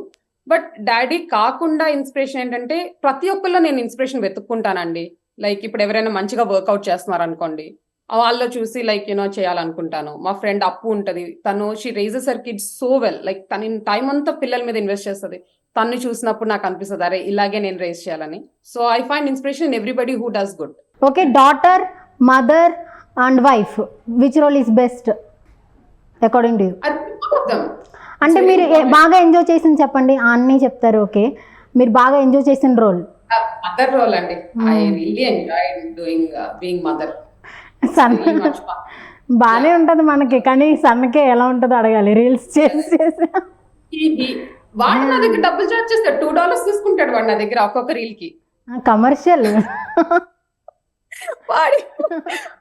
బట్ డాడీ కాకుండా ఇన్స్పిరేషన్ ఏంటంటే ప్రతి ఒక్కరిలో నేను ఇన్స్పిరేషన్ వెతుక్కుంటానండి. లైక్ ఇప్పుడు ఎవరైనా మంచిగా వర్కౌట్ చేస్తున్నారు అనుకోండి, వాళ్ళలో చూసి లైక్ యూనో చేయాలనుకుంటాను. మా ఫ్రెండ్ అప్పు ఉంటది, తను she raises her kids so well, like తన టైం అంతా పిల్లల మీద ఇన్వెస్ట్ చేస్తుంది. తను చూసినప్పుడు నాకు అనిపిస్తుంది అరే ఇలాగే నేను రేస్ చేయాలని. So I find inspiration in everybody who does good. Okay, daughter, mother and wife, which role is best according to you? అంటే మీరు బాగా ఎంజాయ్ చేసింది చెప్పండి. అన్నీ చెప్తారు, ఓకే. మీరు బాగా ఎంజాయ్ చేసిన రోల్? మదర్ రోల్ అండి. I really enjoy doing being mother. Son బానే ఉంటది మనకి, కానీ సన్కే ఎలా ఉంటుందో అడగాలి. రీల్స్ చేసి వాడు నా దగ్గర డబ్బులు చార్జ్ చేస్తాడు, $2 తీసుకుంటాడు వాడు నా దగ్గర ఒక్కొక్క రీల్ కి. కమర్షియల్.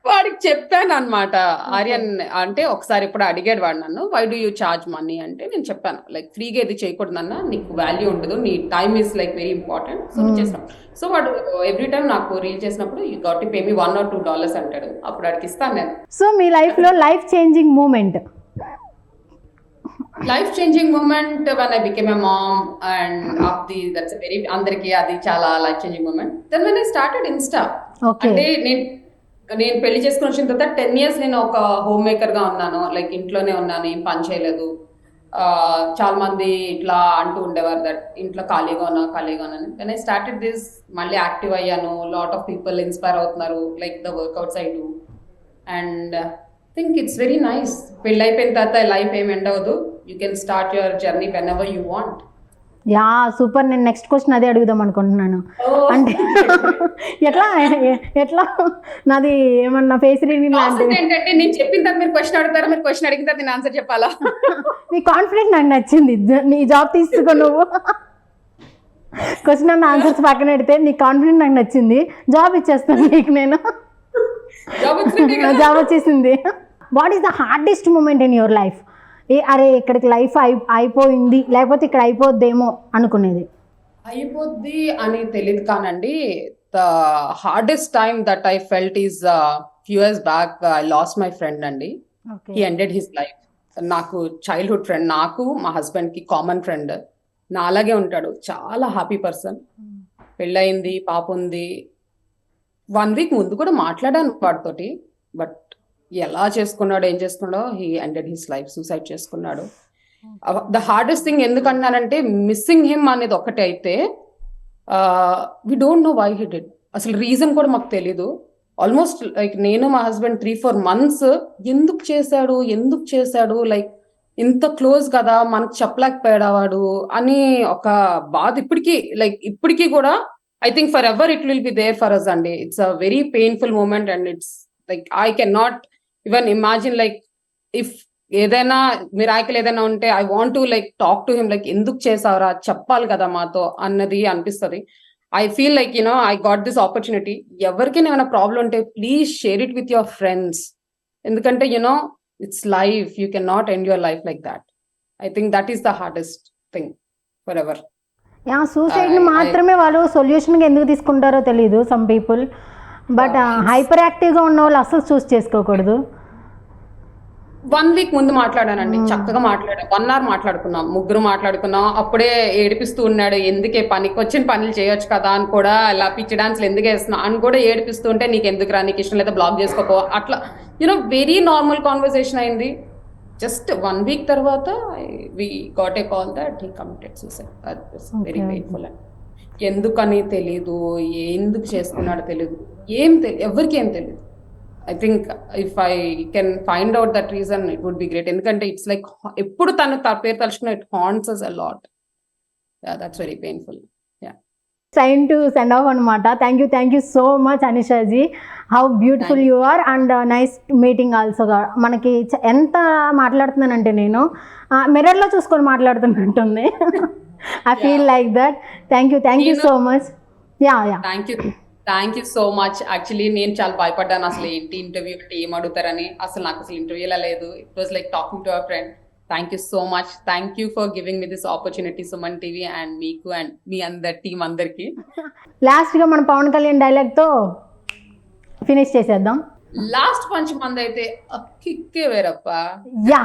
వాడికి చెప్పాను అనమాట, ఆర్యన్ అంటే ఒకసారి ఇప్పుడు అడిగాడు వాడు నన్ను, why do you charge money అంటే నేను చెప్పాను లైక్ ఫ్రీగా ఇది చేయకూడదు అన్న, నీకు వాల్యూ ఉండదు, నీ time is like very important. So నువ్వు చేస్తాం. సో వాడు ఎవ్రీ టైం నాకు రీల్ చేసినప్పుడు you got to pay me $1 or $2 అంటాడు, అప్పుడు వాడికి ఇస్తాను నేను. సో మీ లైఫ్ లో life changing moment? Life changing moment when I became a mom and that's a very అందరికి అది చాలా life changing moment. then when I started Insta, అంటే నేను పెళ్లి చేసుకుని వచ్చిన తర్వాత 10 years నేను ఒక హోమ్ మేకర్ గా ఉన్నాను. లైక్ ఇంట్లోనే ఉన్నాను, ఏం పని చేయలేదు. చాలా మంది ఇట్లా అంటూ ఉండేవారు దట్ ఇంట్లో ఖాళీగా ఉన్నాను. when I started this మళ్ళీ యాక్టివ్ అయ్యాను. లాట్ ఆఫ్ పీపుల్ ఇన్స్పైర్ అవుతున్నారు like the workouts I do and think it's very nice. పెళ్ళి అయిపోయిన తర్వాత లైఫ్ ఏం ఎండ్ అవ్వదు. You can start your journey whenever you want. Yeah super. నేను నెక్స్ట్ క్వశ్చన్ అదే అడుగుదాం అనుకుంటున్నాను. అంటే ఎట్లా నాది ఏమన్నా ఫేస్ రీడింగ్ లాంటిది ఏంటంటే నేను చెప్పిన తర్వాత మీరు క్వశ్చన్ అడుగుతారా, మీరు క్వశ్చన్ అడిగిన తర్వాత నేను ఆన్సర్ చెప్పాలా? నీ కాన్ఫిడెంట్ నాకు నచ్చింది. నీ జాబ్ తీసుకో నువ్వు. క్వశ్చన్ అన్న ఆన్సర్స్ పక్కన పెడితే నీ కాన్ఫిడెంట్ నాకు నచ్చింది. జాబ్ ఇచ్చేస్తాను నీకు నేను. జాబ్ వచ్చేసింది. What is the hardest moment in your life? అరే ఇక్కడికి లైఫ్ అయిపోయింది, లేకపోతే ఇక్కడ అయిపోద్దేమో అనుకునేది? అయిపోద్ది అని తెలియదు కానండి. The hardest time that I felt is few years back I lost my friend అండి. He ended his life. నాకు చైల్డ్హుడ్ ఫ్రెండ్, నాకు మా హస్బెండ్ కి కామన్ ఫ్రెండ్. నా అలాగే ఉంటాడు, చాలా హ్యాపీ పర్సన్. పెళ్ళయింది, పాప ఉంది. 1 week ముందు కూడా మాట్లాడాను వాడితోటి, బట్ ఎలా చేసుకున్నాడో ఏం చేసుకున్నాడో he ended his life, suicide చేసుకున్నాడు. ద హార్డెస్ట్ థింగ్ ఎందుకన్నానంటే మిస్సింగ్ హిమ్ అనేది ఒకటి అయితే we don't know why he did. అసలు రీజన్ కూడా మాకు తెలీదు. ఆల్మోస్ట్ లైక్ నేను మా హస్బెండ్ 3-4 months ఎందుకు చేశాడు లైక్ ఇంత క్లోజ్ కదా మనకు చెప్పలేకపోయాడు వాడు అని ఒక బాధ ఇప్పటికీ కూడా I think forever it will be there for us అండి. It's a very painful moment and it's like I cannot even imagine like if ఏదైనా మిరాకిల్ ఏదైనా ఉంటే I want to like talk to him like ఎందుకు చేసావురా, చెప్పాలి కదా మాతో అన్నది అనిపిస్తుంది. I feel like I got this opportunity. ఎవరికైనా ఏమైనా ప్రాబ్లం ఉంటే please share it with your friends. ఎందుకంటే it's life, you cannot end your life like that. I think that is the hardest thing forever. Yeah సూసైడ్ని మాత్రమే వాళ్ళు సొల్యూషన్గా ఎందుకు తీసుకుంటారో తెలియదు సమ్ పీపుల్. బట్ హైపర్ యాక్టివ్గా ఉన్న వాళ్ళు అసలు చూస్ చేసుకోకూడదు. 1 week ముందు మాట్లాడానండి, చక్కగా మాట్లాడాను. 1 hour మాట్లాడుకున్నాం, ముగ్గురు మాట్లాడుకున్నాం. అప్పుడే ఏడిపిస్తూ ఉన్నాడు, ఎందుకే పనికి వచ్చిన పనులు చేయొచ్చు కదా అని కూడా, ఇలా పిచ్చి డాన్స్లు ఎందుకు వేస్తున్నావు అని కూడా ఏడిపిస్తూ ఉంటే నీకు ఎందుకు రా, నీకు ఇష్టం లేదా బ్లాక్ చేసుకోపో, అట్లా వెరీ నార్మల్ కాన్వర్సేషన్ అయింది. జస్ట్ 1 week తర్వాత we got a call that he committed suicide. That was very painful. ఎందుకని తెలీదు, ఎందుకు చేసుకున్నాడో తెలీదు, ఎవరికి ఏం తెలీదు. I think if I can find out that reason it would be great. ఎందుకంటే ఇట్స్ లైక్ ఎప్పుడు తన పేరు తలుచుకున్న it haunts us a lot. That's very painful. Time to send off అనమాట. Thank you so much అనిషాజీ. How beautiful you are and nice meeting also. మనకి ఎంత మాట్లాడుతున్నానంటే నేను మిర్రర్లో చూసుకొని మాట్లాడుతున్నట్టుంది. I feel like that. Thank you so much. Yeah thank you so much. Actually నేను చాలా భయపడ్డాను, అసలు ఏంటి ఇంటర్వ్యూ అంటే ఏం అడుగుతారని. అసలు నాకు అసలు ఇంటర్వ్యూలా లేదు. It was like talking to our friend. Thank you so much. Thank you for giving me this opportunity Suman TV and మీకు అండ్ మీ అందరి టీం అందరికి. లాస్ట్గా మన పవన్ కళ్యాణ్ డైలాగ్తో ఫినిష్ చేసేద్దాం. లాస్ట్ పంచ్ మంది అయితే కిక్కే వేరప్ప. Yeah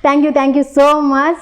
thank you so much.